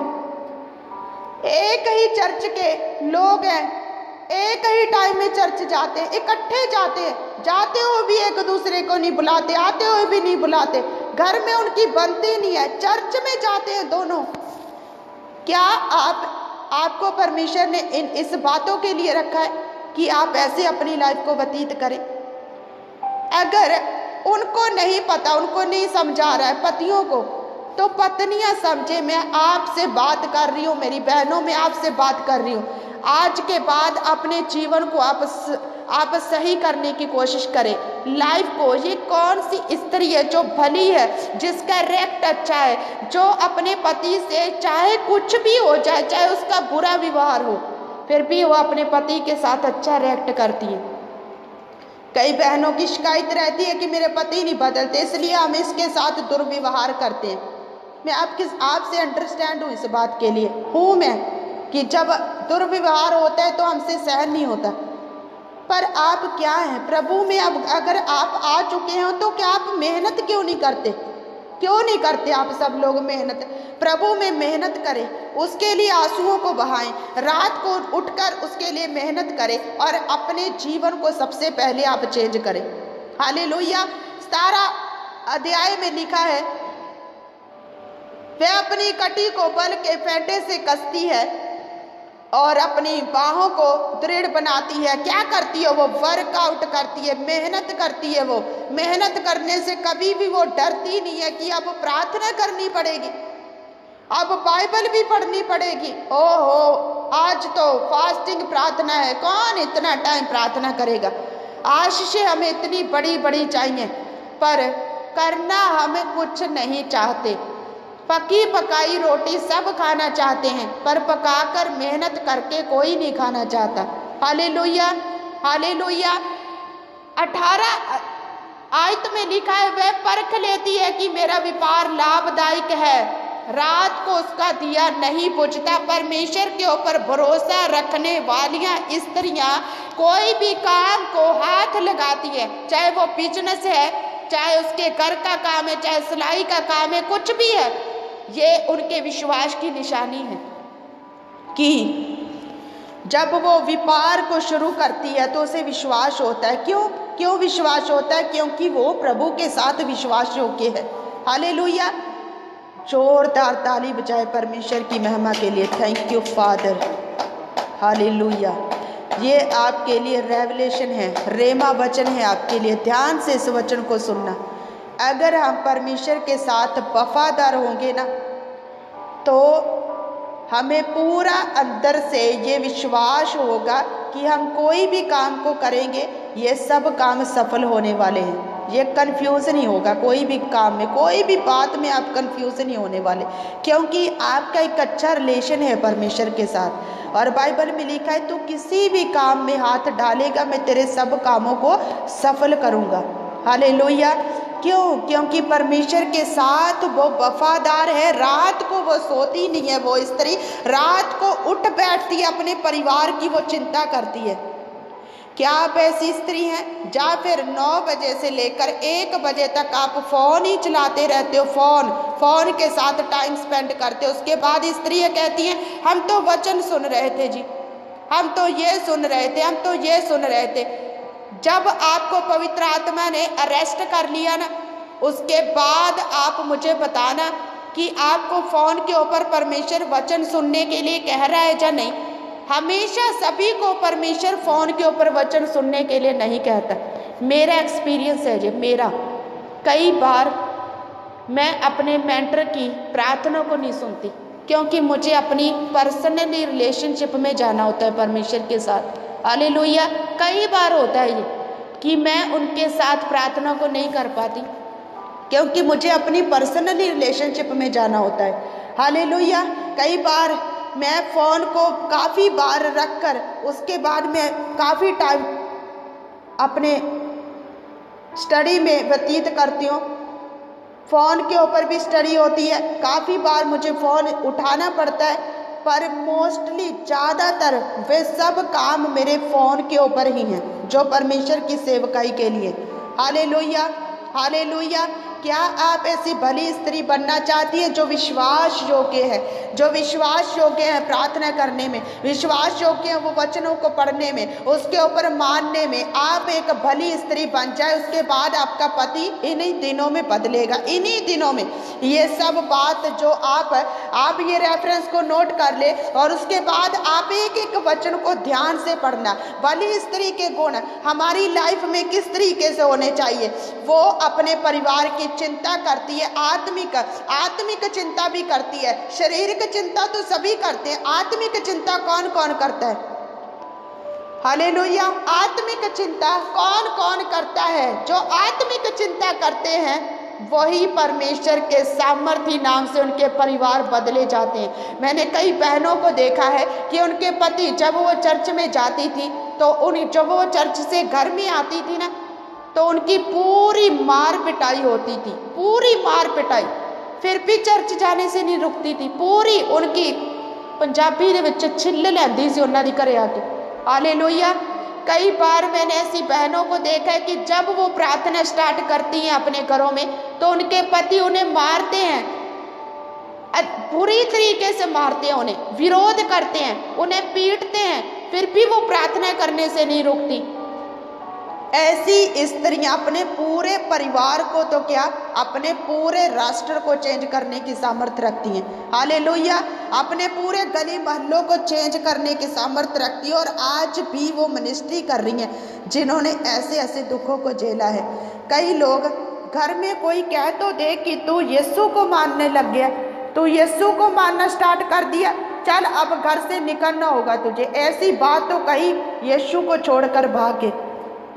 एक ही चर्च के लोग हैं, एक ही टाइम में चर्च जाते हैं, इकट्ठे जाते हैं, जाते हुए भी एक दूसरे को नहीं बुलाते, आते हुए भी नहीं बुलाते, घर में उनकी बनती नहीं है, चर्च में जाते हैं दोनों। क्या आपको परमेश्वर ने इस बातों के लिए रखा है कि आप ऐसे अपनी लाइफ को व्यतीत करें? अगर उनको नहीं पता, उनको नहीं समझा रहा है पतियों को, तो पत्नियां समझे। मैं आपसे बात कर रही हूँ, मेरी बहनों में आपसे बात कर रही हूँ। आज के बाद अपने जीवन को आप सही करने की कोशिश करें, लाइफ को। ये कौन सी स्त्री है जो भली है, जिसका रेक्ट अच्छा है, जो अपने पति से चाहे कुछ भी हो जाए, चाहे उसका बुरा व्यवहार हो, फिर भी वो अपने पति के साथ अच्छा रिएक्ट करती है। कई बहनों की शिकायत रहती है कि मेरे पति नहीं बदलते, इसलिए हम इसके साथ दुर्व्यवहार करते हैं। मैं आपसे अंडरस्टैंड हूँ इस बात के लिए, हूँ मैं, कि जब दुर्व्यवहार होता है तो हमसे सहन नहीं होता। पर आप क्या हैं प्रभु में? अब अगर आप आ चुके हैं तो क्या आप मेहनत क्यों नहीं करते? क्यों नहीं करते आप सब लोग मेहनत? प्रभु में मेहनत करें, उसके लिए आंसुओं को बहाएं, रात को उठकर उसके लिए मेहनत करें और अपने जीवन को सबसे पहले आप चेंज करें। हालेलुया। 17 अध्याय में लिखा है, वह अपनी कटी को बल के फेंटे से कसती है और अपनी बाहों को दृढ़ बनाती है। क्या करती है? वो वर्कआउट करती है, मेहनत करती है। वो मेहनत करने से कभी भी वो डरती नहीं है कि अब प्रार्थना करनी पड़ेगी, अब बाइबल भी पढ़नी पड़ेगी। ओहो, आज तो फास्टिंग प्रार्थना है, कौन इतना टाइम प्रार्थना करेगा? आशीषें हमें इतनी बड़ी बड़ी चाहिए, पर करना हमें कुछ नहीं चाहते। पकी पकाई रोटी सब खाना चाहते हैं, पर पकाकर मेहनत करके कोई नहीं खाना चाहता। Hallelujah, hallelujah. 18 आयत में लिखा है, वह परख लेती है कि मेरा व्यापार लाभदायक है, रात को उसका दिया नहीं बुझता। परमेश्वर के ऊपर भरोसा रखने वालियां स्त्रियां कोई भी काम को हाथ लगाती है, चाहे वो बिजनेस है, चाहे उसके घर का काम है, चाहे सिलाई का काम है, कुछ भी है, ये उनके विश्वास की निशानी है कि जब वो व्यापार को शुरू करती है तो उसे विश्वास होता है। क्यों विश्वास होता है? क्योंकि वो प्रभु के साथ विश्वास योग्य है। हालेलुया। जोरदार ताली बजाए परमेश्वर की महिमा के लिए। Thank you father. हालेलुया। ये आपके लिए रेवलेशन है, रेमा वचन है आपके लिए। ध्यान से इस वचन को सुनना। अगर हम परमेश्वर के साथ वफादार होंगे ना, तो हमें पूरा अंदर से ये विश्वास होगा कि हम कोई भी काम को करेंगे, ये सब काम सफल होने वाले हैं। ये कन्फ्यूज़ नहीं होगा कोई भी काम में, कोई भी बात में आप कन्फ्यूज़ नहीं होने वाले, क्योंकि आपका एक अच्छा रिलेशन है परमेश्वर के साथ। और बाइबल में लिखा है, तू किसी भी काम में हाथ डालेगा, मैं तेरे सब कामों को सफल करूँगा। हालेलुया। क्योंकि परमेश्वर के साथ वो वफादार है। रात को वो सोती नहीं है, वो स्त्री रात को उठ बैठती है, अपने परिवार की वो चिंता करती है। क्या आप ऐसी स्त्री हैं? या फिर 9 बजे से लेकर 1 बजे तक आप फ़ोन ही चलाते रहते हो, फ़ोन के साथ टाइम स्पेंड करते हो। उसके बाद स्त्रियाँ कहती हैं, हम तो वचन सुन रहे थे जी, हम तो ये सुन रहे थे, हम तो ये सुन रहे थे। जब आपको पवित्र आत्मा ने अरेस्ट कर लिया ना, उसके बाद आप मुझे बताना कि आपको फ़ोन के ऊपर परमेश्वर वचन सुनने के लिए कह रहा है या नहीं। हमेशा सभी को परमेश्वर फ़ोन के ऊपर वचन सुनने के लिए नहीं कहता। मेरा एक्सपीरियंस है जी, मेरा कई बार मैं अपने मेंटर की प्रार्थना को नहीं सुनती, क्योंकि मुझे अपनी पर्सनली रिलेशनशिप में जाना होता है परमेश्वर के साथ। हालेलुया। कई बार होता है ये कि मैं उनके साथ प्रार्थना को नहीं कर पाती, क्योंकि मुझे अपनी पर्सनली रिलेशनशिप में जाना होता है। हालेलुया। कई बार मैं फ़ोन को काफ़ी बार रख कर उसके बाद मैं काफ़ी टाइम अपने स्टडी में व्यतीत करती हूँ। फ़ोन के ऊपर भी स्टडी होती है, काफ़ी बार मुझे फ़ोन उठाना पड़ता है, पर मोस्टली ज़्यादातर वे सब काम मेरे फ़ोन के ऊपर ही हैं, जो परमेश्वर की सेवकाई के लिए। Hallelujah, hallelujah. क्या आप ऐसी भली स्त्री बनना चाहती हैं जो विश्वास योग्य है, जो विश्वास योग्य है प्रार्थना करने में, विश्वास योग्य है वो वचनों को पढ़ने में, उसके ऊपर मानने में? आप एक भली स्त्री बन जाए, उसके बाद आपका पति इन्हीं दिनों में बदलेगा, इन्हीं दिनों में। ये सब बात जो आप ये रेफरेंस को नोट कर ले, और उसके बाद आप एक एक वचन को ध्यान से पढ़ना। भली स्त्री के गुण हमारी लाइफ में किस तरीके से होने चाहिए? वो अपने परिवार की चिंता करती है, आत्मिक चिंता भी करती है। शारीरिक चिंता तो सभी करते हैं, आत्मिक चिंता कौन कौन करता है? हालेलुया। आत्मिक चिंता कौन कौन करता है? जो आत्मिक चिंता करते हैं वही परमेश्वर के सामर्थी नाम से उनके परिवार बदले जाते हैं। मैंने कई बहनों को देखा है कि उनके पति जब वो चर्च में जाती थी, तो जब वो चर्च से घर में आती थी ना, तो उनकी पूरी मार पिटाई होती थी, पूरी मार पिटाई, फिर भी चर्च जाने से नहीं रुकती थी। पूरी उनकी पंजाबी दे विच छिल लैंदी सी उन्हां दी घरे आके। हालेलुया। कई बार मैंने ऐसी बहनों को देखा है कि जब वो प्रार्थना स्टार्ट करती हैं अपने घरों में, तो उनके पति उन्हें मारते हैं, बुरी तरीके से मारते हैं, उन्हें विरोध करते हैं, उन्हें पीटते हैं, फिर भी वो प्रार्थना करने से नहीं रुकती। ऐसी स्त्रियां अपने पूरे परिवार को तो क्या, अपने पूरे राष्ट्र को चेंज करने की सामर्थ्य रखती हैं। हालेलुया। अपने पूरे गली मोहल्लों को चेंज करने की सामर्थ्य रखती है। और आज भी वो मिनिस्ट्री कर रही हैं जिन्होंने ऐसे ऐसे दुखों को झेला है। कई लोग, घर में कोई कह तो दे कि तू यीशु को मानने लग गया, तू यीशु को मानना स्टार्ट कर दिया, चल अब घर से निकलना होगा तुझे, ऐसी बात तो कही, यीशु को छोड़कर भागे।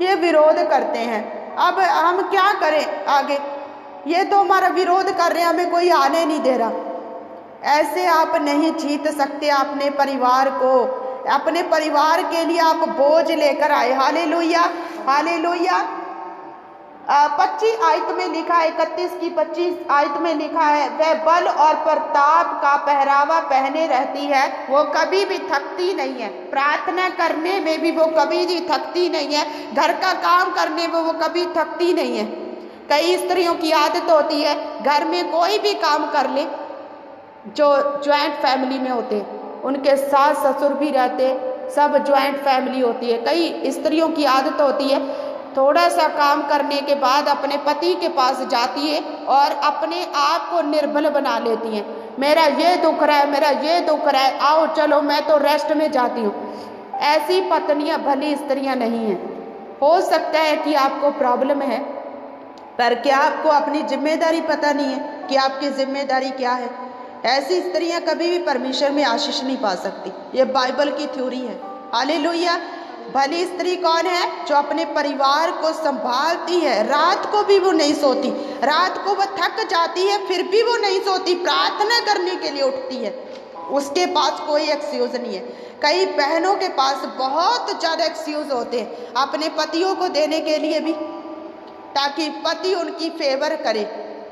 ये विरोध करते हैं। अब हम क्या करें आगे? ये तो हमारा विरोध कर रहे हैं, हमें कोई आने नहीं दे रहा। ऐसे आप नहीं जीत सकते अपने परिवार को। अपने परिवार के लिए आप बोझ लेकर आए। Hallelujah, hallelujah. 25 आयत में लिखा है, 31 की 25 आयत में लिखा है, वह बल और प्रताप का पहरावा पहने रहती है, वो कभी भी थकती नहीं है। प्रार्थना करने में भी वो कभी भी थकती नहीं है, घर का काम करने में वो कभी थकती नहीं है। कई स्त्रियों की आदत होती है घर में कोई भी काम कर ले, जो ज्वाइंट फैमिली में होते, उनके सास ससुर भी रहते, सब ज्वाइंट फैमिली होती है। कई स्त्रियों की आदत होती है थोड़ा सा काम करने के बाद अपने पति के पास जाती है और अपने आप को निर्बल बना लेती हैं। मेरा ये दुख रहा है, मेरा ये दुख रहा है, आओ चलो मैं तो रेस्ट में जाती हूँ। ऐसी पत्नियां भली स्त्रियां नहीं हैं। हो सकता है कि आपको प्रॉब्लम है, पर क्या आपको अपनी जिम्मेदारी पता नहीं है कि आपकी जिम्मेदारी क्या है? ऐसी स्त्रियां कभी भी परमेश्वर में आशीष नहीं पा सकती। ये बाइबल की थ्योरी है। हालेलुया। भली स्त्री कौन है? जो अपने परिवार को संभालती है, रात को भी वो नहीं सोती, रात को वो थक जाती है फिर भी वो नहीं सोती, प्रार्थना करने के लिए उठती है। उसके पास कोई एक्सक्यूज नहीं है। कई बहनों के पास बहुत ज़्यादा एक्सक्यूज होते हैं अपने पतियों को देने के लिए भी, ताकि पति उनकी फेवर करे,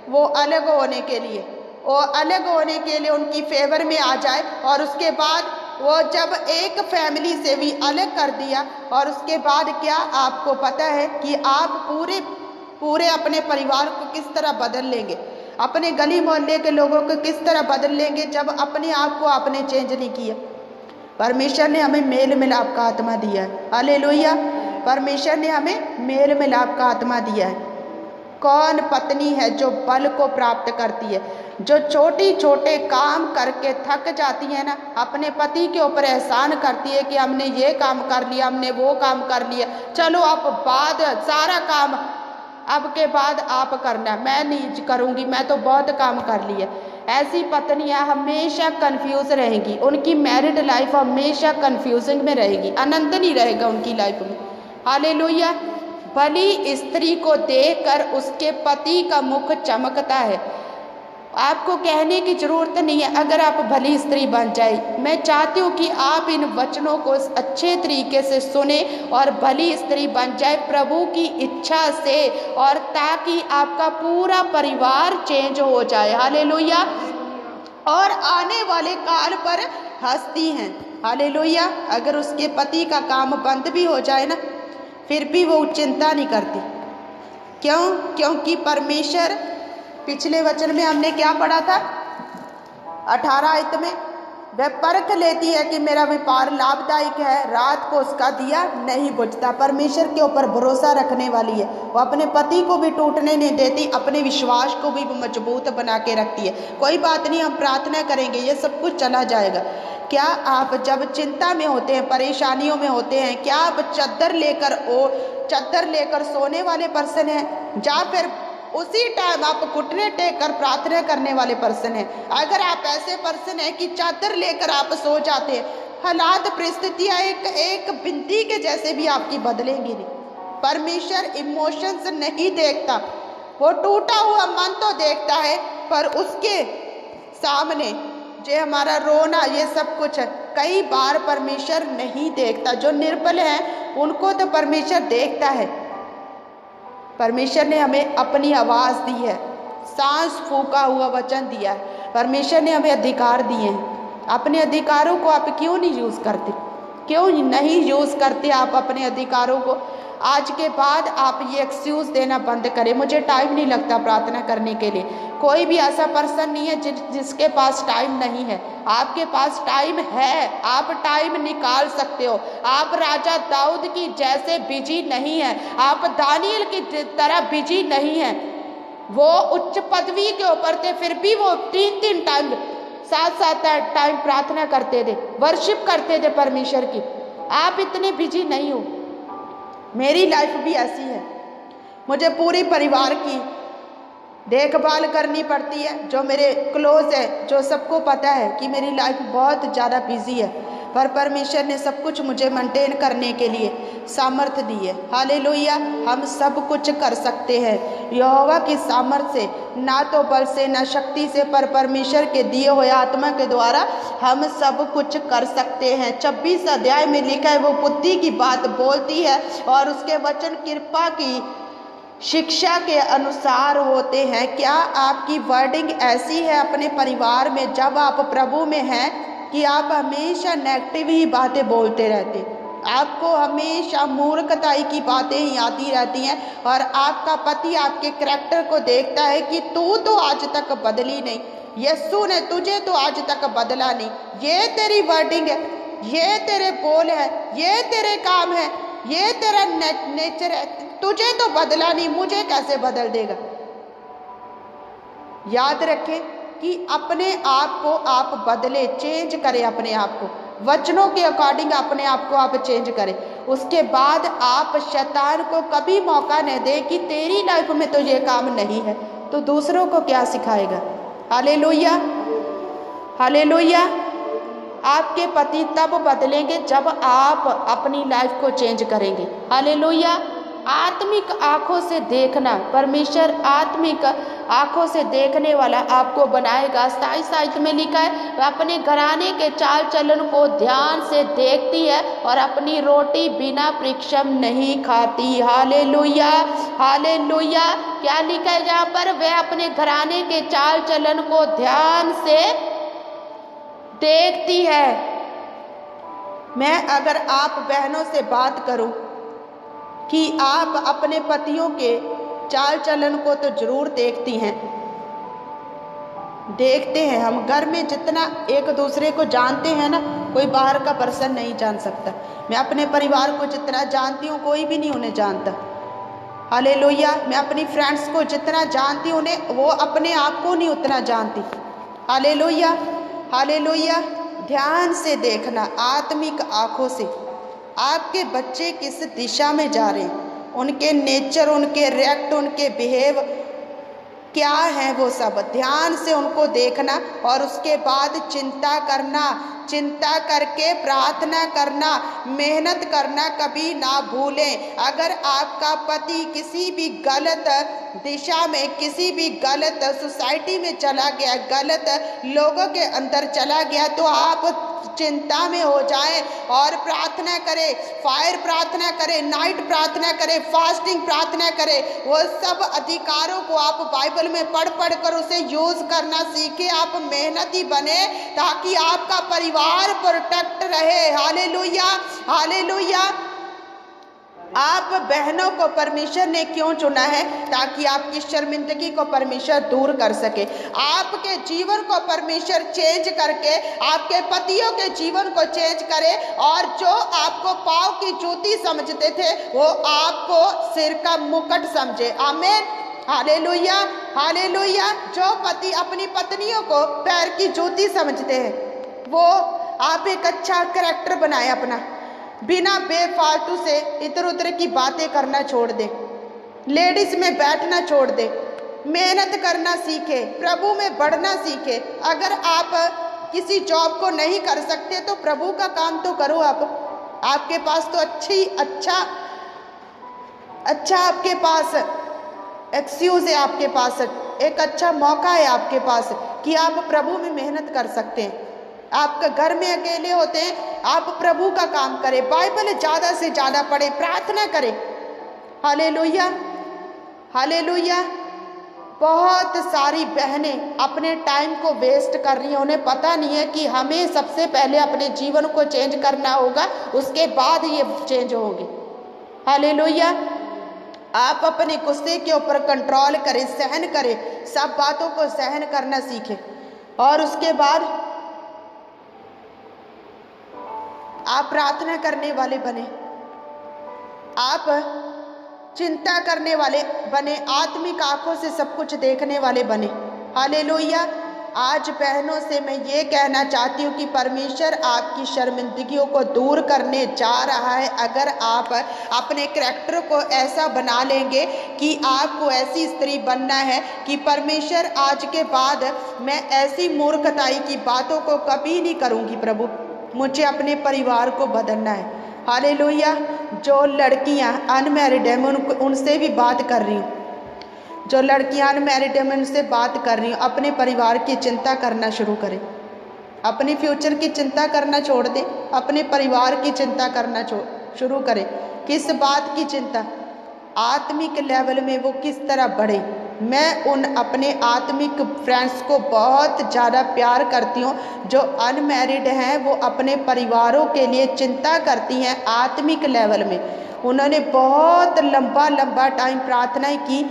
वो अलग होने के लिए, वो अलग होने के लिए उनकी फेवर में आ जाए। और उसके बाद वो जब एक फैमिली से भी अलग कर दिया, और उसके बाद क्या आपको पता है कि आप पूरे अपने परिवार को किस तरह बदल लेंगे, अपने गली मोहल्ले के लोगों को किस तरह बदल लेंगे जब अपने आप को आपने चेंज नहीं किया। परमेश्वर ने हमें मेल मिलाप का आत्मा दिया है। हालेलुया। परमेश्वर ने हमें मेल मिलाप का आत्मा दिया है। कौन पत्नी है जो बल को प्राप्त करती है, जो छोटे छोटे काम करके थक जाती है ना, अपने पति के ऊपर एहसान करती है कि हमने ये काम कर लिया, हमने वो काम कर लिया, चलो अब बाद सारा काम अब के बाद आप करना, मैं नहीं करूँगी, मैं तो बहुत काम कर लिया। ऐसी पत्नियां हमेशा कंफ्यूज रहेंगी, उनकी मैरिड लाइफ हमेशा कंफ्यूजिंग में रहेगी, आनंद नहीं रहेगा उनकी लाइफ में। हालेलुया। भली स्त्री को देखकर उसके पति का मुख चमकता है। आपको कहने की जरूरत नहीं है अगर आप भली स्त्री बन जाए। मैं चाहती हूँ कि आप इन वचनों को अच्छे तरीके से सुने और भली स्त्री बन जाए प्रभु की इच्छा से, और ताकि आपका पूरा परिवार चेंज हो जाए। हालेलुया। और आने वाले काल पर हंसती हैं। हालेलुया। अगर उसके पति का काम बंद भी हो जाए ना, फिर भी वो चिंता नहीं करती। क्यों? क्योंकि परमेश्वर, पिछले वचन में हमने क्या पढ़ा था, 18 आयत में, वह परख लेती है कि मेरा व्यापार लाभदायक है, रात को उसका दिया नहीं बुझता। परमेश्वर के ऊपर भरोसा रखने वाली है, वो अपने पति को भी टूटने नहीं देती, अपने विश्वास को भी मजबूत बना के रखती है। कोई बात नहीं, हम प्रार्थना करेंगे, ये सब कुछ चला जाएगा। क्या आप जब चिंता में होते हैं, परेशानियों में होते हैं, क्या आप चादर लेकर सोने वाले पर्सन हैं, या फिर उसी टाइम आप घुटने टेक कर प्रार्थना करने वाले पर्सन हैं? अगर आप ऐसे पर्सन हैं कि चादर लेकर आप सो जाते हैं, हालात परिस्थितियां एक बिंदी के जैसे भी आपकी बदलेंगी नहीं। परमेश्वर इमोशंस नहीं देखता, वो टूटा हुआ मन तो देखता है, पर उसके सामने जो हमारा रोना, ये सब कुछ कई बार परमेश्वर नहीं देखता। जो निर्बल हैं उनको तो परमेश्वर देखता है। परमेश्वर ने हमें अपनी आवाज़ दी है, सांस फूका हुआ वचन दिया है, परमेश्वर ने हमें अधिकार दिए हैं। अपने अधिकारों को आप क्यों नहीं यूज़ करते? क्यों नहीं यूज़ करते आप अपने अधिकारों को? आज के बाद आप ये एक्सक्यूज़ देना बंद करें, मुझे टाइम नहीं लगता प्रार्थना करने के लिए। कोई भी ऐसा पर्सन नहीं है जिसके पास टाइम नहीं है। आपके पास टाइम है, आप टाइम निकाल सकते हो। आप राजा दाऊद की जैसे बिजी नहीं है, आप दानियल की तरह बिजी नहीं है। वो उच्च पदवी के ऊपर थे, फिर भी वो 3-3 टाइम 7-7 टाइम प्रार्थना करते थे, वर्शिप करते थे परमेश्वर की। आप इतने बिजी नहीं हो। मेरी लाइफ भी ऐसी है, मुझे पूरी परिवार की देखभाल करनी पड़ती है। जो मेरे क्लोज है, जो सबको पता है कि मेरी लाइफ बहुत ज़्यादा बिजी है, पर परमेश्वर ने सब कुछ मुझे मेंटेन करने के लिए सामर्थ्य दी है। हालेलुया। हम सब कुछ कर सकते हैं यहोवा की सामर्थ्य से, ना तो बल से ना शक्ति से, पर परमेश्वर के दिए हुए आत्मा के द्वारा हम सब कुछ कर सकते हैं। 26 अध्याय में लिखा है, वो बुद्धि की बात बोलती है और उसके वचन कृपा की शिक्षा के अनुसार होते हैं। क्या आपकी वर्डिंग ऐसी है अपने परिवार में जब आप प्रभु में हैं कि आप हमेशा नेगेटिव ही बातें बोलते रहते, आपको हमेशा मूर्खताई की बातें ही आती रहती हैं, और आपका पति आपके करैक्टर को देखता है कि तू तो आज तक बदली नहीं, यीशु ने तुझे तो आज तक बदला नहीं, ये तेरी वर्डिंग है, ये तेरे बोल है, ये तेरे काम है, ये तेरा नेचर है, तुझे तो बदला नहीं, मुझे कैसे बदल देगा। याद रखें कि अपने आप को आप बदले, चेंज करें अपने आप को, वचनों के अकॉर्डिंग अपने आप को आप चेंज करें। उसके बाद आप शैतान को कभी मौका न दें कि तेरी लाइफ में तो ये काम नहीं है, तो दूसरों को क्या सिखाएगा। Hallelujah, hallelujah. आपके पति तब बदलेंगे जब आप अपनी लाइफ को चेंज करेंगे। हालेलुया। आत्मिक आंखों से देखना, परमेश्वर आत्मिक आंखों से देखने वाला आपको बनाएगा। साहित्य में लिखा है, वह अपने घराने के चाल चलन को ध्यान से देखती है और अपनी रोटी बिना परिश्रम नहीं खाती। Hallelujah, hallelujah. क्या लिखा है यहाँ पर? वह अपने घराने के चाल चलन को ध्यान से देखती है। मैं अगर आप बहनों से बात करूं कि आप अपने पतियों के चाल चलन को तो जरूर देखती हैं, देखते हैं। हम घर में जितना एक दूसरे को जानते हैं ना, कोई बाहर का पर्सन नहीं जान सकता। मैं अपने परिवार को जितना जानती हूँ, कोई भी नहीं उन्हें जानता। हालेलुया। मैं अपनी फ्रेंड्स को जितना जानती हूँ, उन्हें वो अपने आप को नहीं उतना जानती। Hallelujah, hallelujah. ध्यान से देखना, आत्मिक आंखों से, आपके बच्चे किस दिशा में जा रहे हैं, उनके नेचर, उनके रिएक्ट, उनके बिहेव क्या है, वो सब ध्यान से उनको देखना और उसके बाद चिंता करना। चिंता करके प्रार्थना करना, मेहनत करना कभी ना भूलें। अगर आपका पति किसी भी गलत दिशा में, किसी भी गलत सोसाइटी में चला गया, गलत लोगों के अंदर चला गया, तो आप चिंता में हो जाएं और प्रार्थना करें, फायर प्रार्थना करें, नाइट प्रार्थना करें, फास्टिंग प्रार्थना करें। वो सब अधिकारों को आप बाइबल में पढ़ पढ़ कर उसे यूज करना सीखें। आप मेहनती बने ताकि आपका परिवार प्रोटेक्ट रहे। Hallelujah, hallelujah. आप बहनों को परमेश्वर ने क्यों चुना है? ताकि आपकी शर्मिंदगी को परमेश्वर दूर कर सके, आपके जीवन को परमेश्वर चेंज करके आपके पतियों के जीवन को चेंज करे, और जो आपको पाँव की जूती समझते थे वो आपको सिर का मुकुट समझे। आमीन, हालेलुया, हालेलुया। जो पति अपनी पत्नियों को पैर की जूती समझते हैं, वो आप एक अच्छा करैक्टर बनाए अपना, बिना बेफालतू से इधर उधर की बातें करना छोड़ दे, लेडीज में बैठना छोड़ दे, मेहनत करना सीखे, प्रभु में बढ़ना सीखे। अगर आप किसी जॉब को नहीं कर सकते तो प्रभु का काम तो करो। आपके पास तो अच्छा आपके पास एक्सक्यूज है, आपके पास एक अच्छा मौका है आपके पास कि आप प्रभु में मेहनत कर सकते हैं। आपके घर में अकेले होते हैं, आप प्रभु का काम करें, बाइबल ज़्यादा से ज़्यादा पढ़ें, प्रार्थना करें। Hallelujah, hallelujah. बहुत सारी बहनें अपने टाइम को वेस्ट कर रही हैं, उन्हें पता नहीं है कि हमें सबसे पहले अपने जीवन को चेंज करना होगा, उसके बाद ये चेंज होंगे। हालेलुया। आप अपने गुस्से के ऊपर कंट्रोल करें, सहन करें, सब बातों को सहन करना सीखें। और उसके बाद आप प्रार्थना करने वाले बने, आप चिंता करने वाले बने, आत्मिक आंखों से सब कुछ देखने वाले बने। हालेलुया। आज बहनों से मैं ये कहना चाहती हूँ कि परमेश्वर आपकी शर्मिंदगियों को दूर करने जा रहा है। अगर आप अपने करैक्टर को ऐसा बना लेंगे कि आपको ऐसी स्त्री बनना है कि परमेश्वर आज के बाद मैं ऐसी मूर्खताई की बातों को कभी नहीं करूँगी, प्रभु मुझे अपने परिवार को बदलना है। हालेलुया। जो लड़कियां अनमैरिड हैं मैं उनसे भी बात कर रही हूँ, जो लड़कियां अनमैरिड हैं मैं उनसे बात कर रही हूँ, अपने परिवार की चिंता करना शुरू करें, अपने फ्यूचर की चिंता करना छोड़ दें, अपने परिवार की चिंता करना शुरू करें। किस बात की चिंता? आत्मिक लेवल में वो किस तरह बढ़े। मैं उन अपने आत्मिक फ्रेंड्स को बहुत ज़्यादा प्यार करती हूँ जो अनमैरिड हैं, वो अपने परिवारों के लिए चिंता करती हैं आत्मिक लेवल में। उन्होंने बहुत लंबा लंबा टाइम प्रार्थना की,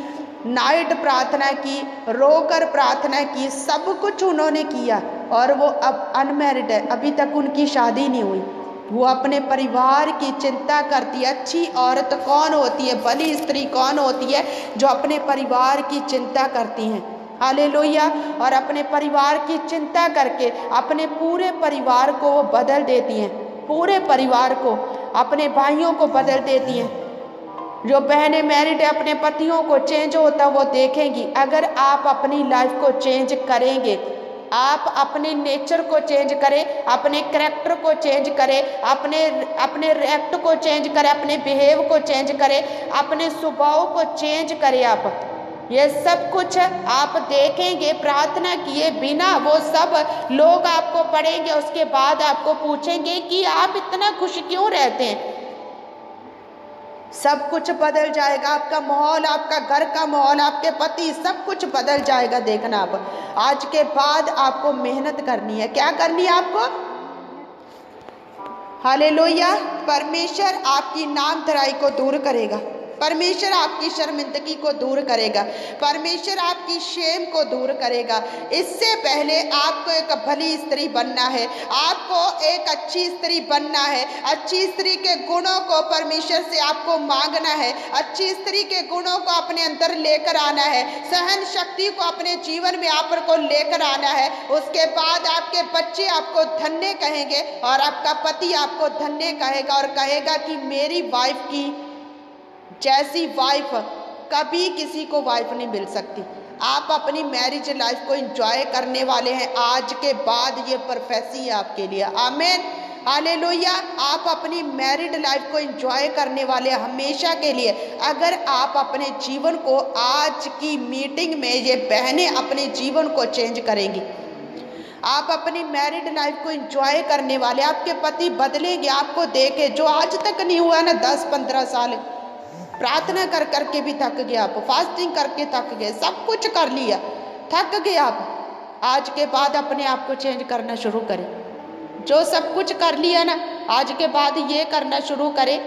नाइट प्रार्थना की, रोकर प्रार्थना की, सब कुछ उन्होंने किया और वो अब अनमैरिड है, अभी तक उनकी शादी नहीं हुई। वो अपने परिवार की चिंता करती है। अच्छी औरत कौन होती है, भली स्त्री कौन होती है जो अपने परिवार की चिंता करती हैं। हालेलुया। और अपने परिवार की चिंता करके अपने पूरे परिवार को वो बदल देती हैं, पूरे परिवार को, अपने भाइयों को बदल देती हैं। जो बहनें मैरिड है अपने पतियों को चेंज होता वो देखेंगी। अगर आप अपनी लाइफ को चेंज करेंगे, आप अपने नेचर को चेंज करें, अपने करैक्टर को चेंज करें, अपने रिएक्ट को चेंज करें, अपने बिहेव को चेंज करें, अपने स्वभाव को चेंज करें। आप ये सब कुछ आप देखेंगे प्रार्थना किए बिना, वो सब लोग आपको पढ़ेंगे, उसके बाद आपको पूछेंगे कि आप इतना खुश क्यों रहते हैं। सब कुछ बदल जाएगा, आपका माहौल, आपका घर का माहौल, आपके पति, सब कुछ बदल जाएगा। देखना आप आज के बाद आपको मेहनत करनी है। क्या करनी है आपको? हालेलुया। परमेश्वर आपकी नामधराई को दूर करेगा, परमेश्वर आपकी शर्मिंदगी को दूर करेगा, परमेश्वर आपकी शेम को दूर करेगा। इससे पहले आपको एक भली स्त्री बनना है, आपको एक अच्छी स्त्री बनना है। अच्छी स्त्री के गुणों को परमेश्वर से आपको मांगना है, अच्छी स्त्री के गुणों को अपने अंदर लेकर आना है, सहन शक्ति को अपने जीवन में आप को लेकर आना है। उसके बाद आपके बच्चे आपको धन्य कहेंगे और आपका पति आपको धन्य कहेगा और कहेगा कि मेरी वाइफ की जैसी वाइफ कभी किसी को वाइफ नहीं मिल सकती। आप अपनी मैरिज लाइफ को एंजॉय करने वाले हैं। आज के बाद ये प्रोफेसी है आपके लिए। आमीन, हालेलुया। आप अपनी मैरिड लाइफ को एंजॉय करने वाले हमेशा के लिए। अगर आप अपने जीवन को आज की मीटिंग में ये बहनें अपने जीवन को चेंज करेंगी, आप अपनी मैरिड लाइफ को एंजॉय करने वाले, आपके पति बदलेंगे आपको देखे। जो आज तक नहीं हुआ ना 10-15 साल प्रार्थना कर करके भी थक गए आप, फास्टिंग करके थक गए, सब कुछ कर लिया, थक गए आप। आज के बाद अपने आप को चेंज करना शुरू करें। जो सब कुछ कर लिया ना, आज के बाद ये करना शुरू करें।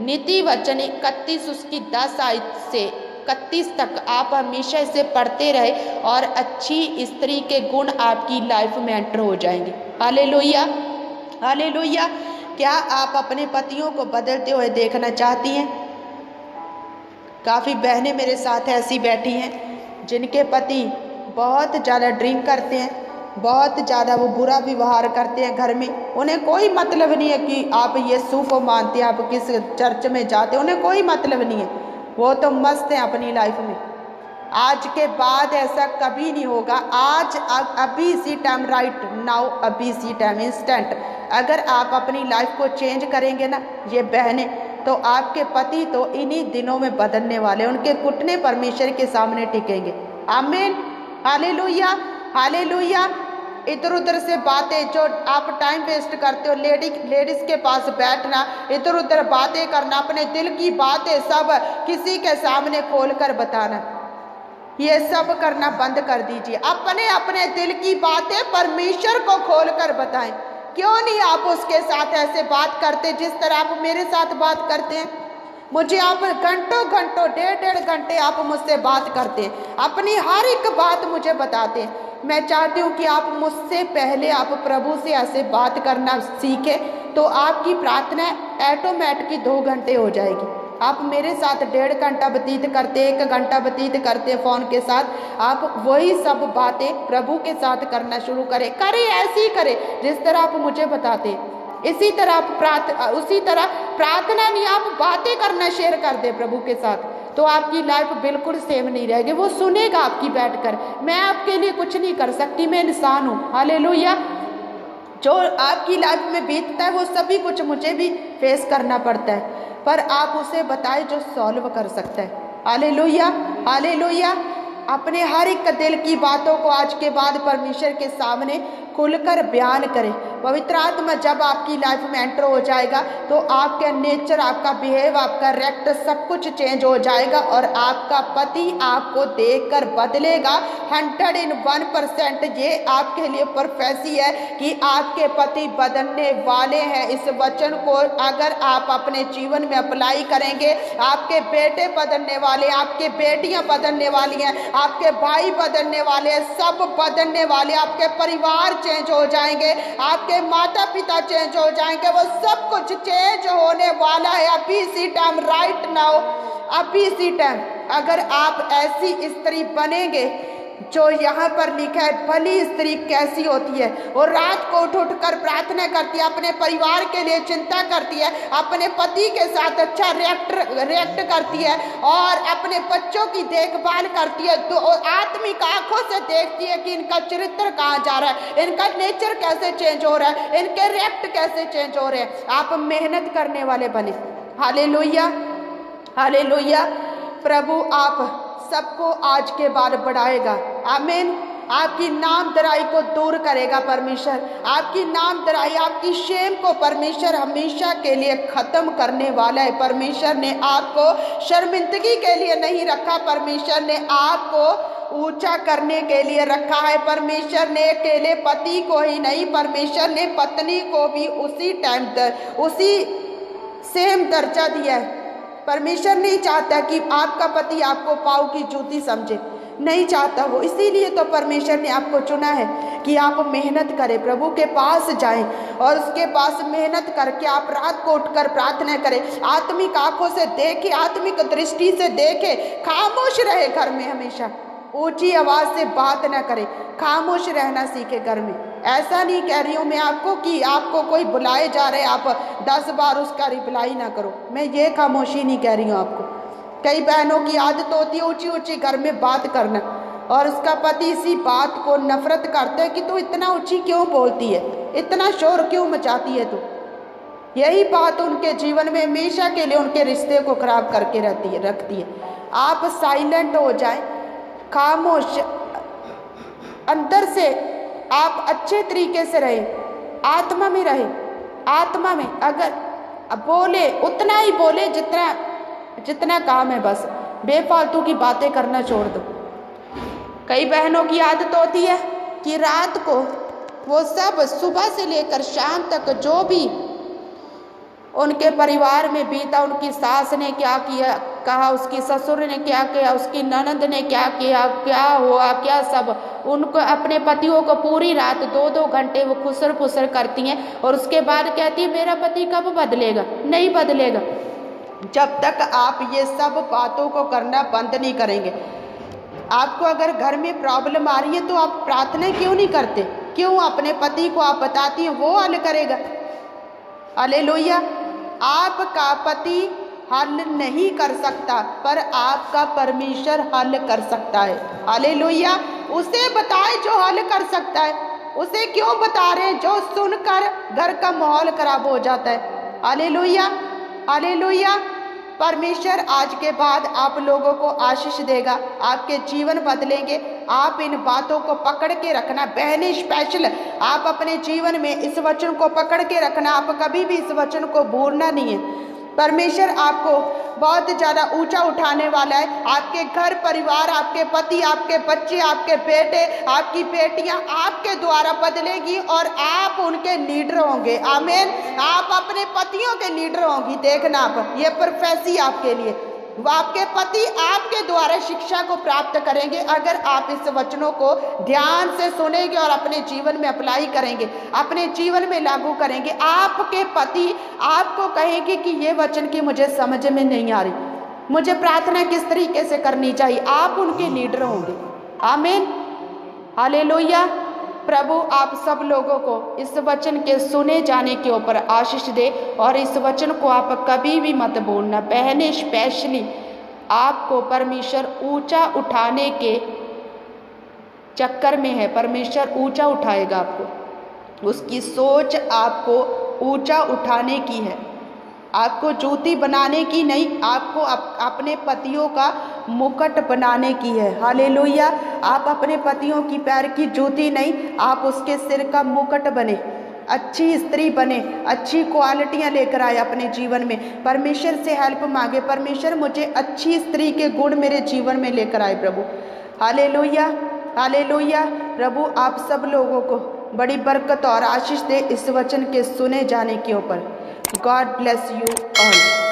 नीति वचन 31 उसकी 10 आयत से 31 तक आप हमेशा इसे पढ़ते रहे और अच्छी स्त्री के गुण आपकी लाइफ में एंटर हो जाएंगे। Hallelujah, hallelujah. क्या आप अपने पतियों को बदलते हुए देखना चाहती हैं? काफ़ी बहनें मेरे साथ ऐसी बैठी हैं जिनके पति बहुत ज़्यादा ड्रिंक करते हैं, बहुत ज़्यादा वो बुरा व्यवहार करते हैं घर में। उन्हें कोई मतलब नहीं है कि आप यीशु को मानते हैं, आप किस चर्च में जाते हैं, उन्हें कोई मतलब नहीं है। वो तो मस्त हैं अपनी लाइफ में। आज के बाद ऐसा कभी नहीं होगा। आज अभी इसी टाइम, राइट नाउ, अभी इसी टाइम, इंस्टेंट। अगर आप अपनी लाइफ को चेंज करेंगे ना ये बहनें, तो आपके पति तो इन्हीं दिनों में बदलने वाले, उनके घुटने परमेश्वर के सामने टिकेंगे। आमीन, हालेलुया, हालेलुया। इधर उधर से बातें जो आप टाइम वेस्ट करते हो, लेडीज के पास बैठना, इधर उधर बातें करना, अपने दिल की बातें सब किसी के सामने खोल कर बताना, ये सब करना बंद कर दीजिए। अपने अपने दिल की बातें परमेश्वर को खोल कर बताएं। क्यों नहीं आप उसके साथ ऐसे बात करते जिस तरह आप मेरे साथ बात करते हैं? मुझे आप घंटों घंटों 1.5 घंटे आप मुझसे बात करते हैं, अपनी हर एक बात मुझे बताते हैं। मैं चाहती हूँ कि आप मुझसे पहले आप प्रभु से ऐसे बात करना सीखें, तो आपकी प्रार्थना ऑटोमेटिक 2 घंटे हो जाएगी। आप मेरे साथ 1.5 घंटा व्यतीत करते, 1 घंटा व्यतीत करते फ़ोन के साथ, आप वही सब बातें प्रभु के साथ करना शुरू करें। ऐसे ही करें जिस तरह आप मुझे बताते, इसी तरह आप उसी तरह प्रार्थना नहीं, आप बातें करना शेयर कर दे प्रभु के साथ, तो आपकी लाइफ बिल्कुल सेम नहीं रहेगी। वो सुनेगा आपकी बैठकर। मैं आपके लिए कुछ नहीं कर सकती, मैं इंसान हूँ। हालेलुया। जो आपकी लाइफ में बीतता है वो सभी कुछ मुझे भी फेस करना पड़ता है, पर आप उसे बताएं जो सॉल्व कर सकता है। Hallelujah, hallelujah. अपने हर एक दिल की बातों को आज के बाद परमेश्वर के सामने खुलकर बयान करें। पवित्र आत्मा जब आपकी लाइफ में एंटर हो जाएगा तो आपका नेचर, आपका बिहेव, आपका रेक्ट सब कुछ चेंज हो जाएगा और आपका पति आपको देखकर बदलेगा। 101% ये आपके लिए प्रोफेसी है कि आपके पति बदलने वाले हैं। इस वचन को अगर आप अपने जीवन में अप्लाई करेंगे, आपके बेटे बदलने वाले, आपके बेटियां बदलने वाली हैं, आपके भाई बदलने वाले हैं, सब बदलने वाले, आपके परिवार चेंज हो जाएंगे, आपके माता पिता चेंज हो जाएंगे, वो सब कुछ चेंज होने वाला है अभी इसी टाइम, राइट नाउ, अभी इसी टाइम। अगर आप ऐसी स्त्री बनेंगे जो यहाँ पर लिखा है, भली स्त्री कैसी होती है, और रात को उठ उठ कर प्रार्थना करती है, अपने परिवार के लिए चिंता करती है, अपने पति के साथ अच्छा रिएक्ट करती है और अपने बच्चों की देखभाल करती है, तो आत्मिक आंखों से देखती है कि इनका चरित्र कहाँ जा रहा है, इनका नेचर कैसे चेंज हो रहा है, इनके रिएक्ट कैसे चेंज हो रहे हैं। आप मेहनत करने वाले बने। Hallelujah, hallelujah. प्रभु आप सबको आज के बाद बढ़ाएगा। आमीन। आपकी नामधराई को दूर करेगा परमेश्वर, आपकी नामधराई, आपकी शेम को परमेश्वर हमेशा के लिए खत्म करने वाला है। परमेश्वर ने आपको शर्मिंदगी के लिए नहीं रखा, परमेश्वर ने आपको ऊंचा करने के लिए रखा है। परमेश्वर ने अकेले पति को ही नहीं, परमेश्वर ने पत्नी को भी उसी टाइम उसी सेम दर्जा दिया है। परमेश्वर नहीं चाहता कि आपका पति आपको पाँव की जूती समझे, नहीं चाहता वो। इसीलिए तो परमेश्वर ने आपको चुना है कि आप मेहनत करें, प्रभु के पास जाएं और उसके पास मेहनत करके आप रात को उठकर प्रार्थना करें, आत्मिक आंखों से देखें, आत्मिक दृष्टि से देखें। खामोश रहे घर में, हमेशा ऊंची आवाज से बात ना करें, खामोश रहना सीखे घर में। ऐसा नहीं कह रही हूँ मैं आपको कि आपको कोई बुलाए जा रहे आप 10 बार उसका रिप्लाई ना करो, मैं ये खामोशी नहीं कह रही हूँ आपको। कई बहनों की आदत होती है ऊंची ऊंची घर में बात करना, और उसका पति इसी बात को नफरत करता है कि तू इतना ऊंची क्यों बोलती है, इतना शोर क्यों मचाती है तू। यही बात उनके जीवन में हमेशा के लिए उनके रिश्ते को खराब करके रखती है। आप साइलेंट हो जाएं, खामोश, अंदर से आप अच्छे तरीके से रहे, आत्मा में रहे। आत्मा में अगर बोले उतना ही बोले जितना काम है, बस बेफालतू की बातें करना छोड़ दो। कई बहनों की आदत होती है कि रात को वो सब सुबह से लेकर शाम तक जो भी उनके परिवार में बीता, उनकी सास ने क्या किया कहा, उसकी ससुर ने क्या किया, उसकी ननद ने क्या किया, क्या हुआ, क्या सब, उनको अपने पतियों को पूरी रात 2-2 घंटे वो खुसर फुसर करती हैं और उसके बाद कहती है मेरा पति कब बदलेगा। नहीं बदलेगा जब तक आप ये सब बातों को करना बंद नहीं करेंगे। आपको अगर घर में प्रॉब्लम आ रही है तो आप प्रार्थना क्यों नहीं करते? क्यों अपने पति को आप बताती हैं, वो हल करेगा। हालेलुया। आपका पति हल नहीं कर सकता, पर आपका परमेश्वर हल कर सकता है। हालेलुया। उसे बताए जो हल कर सकता है, उसे क्यों बता रहे हैं जो सुनकर घर का माहौल खराब हो जाता है। Hallelujah, hallelujah. परमेश्वर आज के बाद आप लोगों को आशीष देगा, आपके जीवन बदलेंगे। आप इन बातों को पकड़ के रखना, बहनें स्पेशल, आप अपने जीवन में इस वचन को पकड़ के रखना। आप कभी भी इस वचन को भूलना नहीं है। परमेश्वर आपको बहुत ज़्यादा ऊंचा उठाने वाला है। आपके घर परिवार, आपके पति, आपके बच्चे, आपके बेटे, आपकी बेटियां आपके द्वारा बदलेगी और आप उनके लीडर होंगे। आमीन। आप अपने पतियों के लीडर होंगी। देखना आप, ये प्रोफेसी आपके लिए, आपके पति आपके द्वारा शिक्षा को प्राप्त करेंगे अगर आप इस वचनों को ध्यान से सुनेंगे और अपने जीवन में अप्लाई करेंगे, अपने जीवन में लागू करेंगे। आपके पति आपको कहेंगे कि ये वचन की मुझे समझ में नहीं आ रही, मुझे प्रार्थना किस तरीके से करनी चाहिए। आप उनके लीडर होंगे। आमीन, हालेलुया। प्रभु आप सब लोगों को इस वचन के सुने जाने के ऊपर आशीष दे और इस वचन को आप कभी भी मत भूलना। बहनें स्पेशली आपको परमेश्वर ऊंचा उठाने के चक्कर में है। परमेश्वर ऊंचा उठाएगा आपको, उसकी सोच आपको ऊंचा उठाने की है, आपको जूती बनाने की नहीं, आपको अपने पतियों का मुकुट बनाने की है। हालेलुया। आप अपने पतियों की पैर की जूती नहीं, आप उसके सिर का मुकुट बने, अच्छी स्त्री बने, अच्छी क्वालिटियां लेकर आए अपने जीवन में। परमेश्वर से हेल्प मांगे, परमेश्वर मुझे अच्छी स्त्री के गुण मेरे जीवन में लेकर आए प्रभु। Hallelujah, hallelujah. प्रभु आप सब लोगों को बड़ी बरकत और आशीष दे इस वचन के सुने जाने के ऊपर। God bless you all.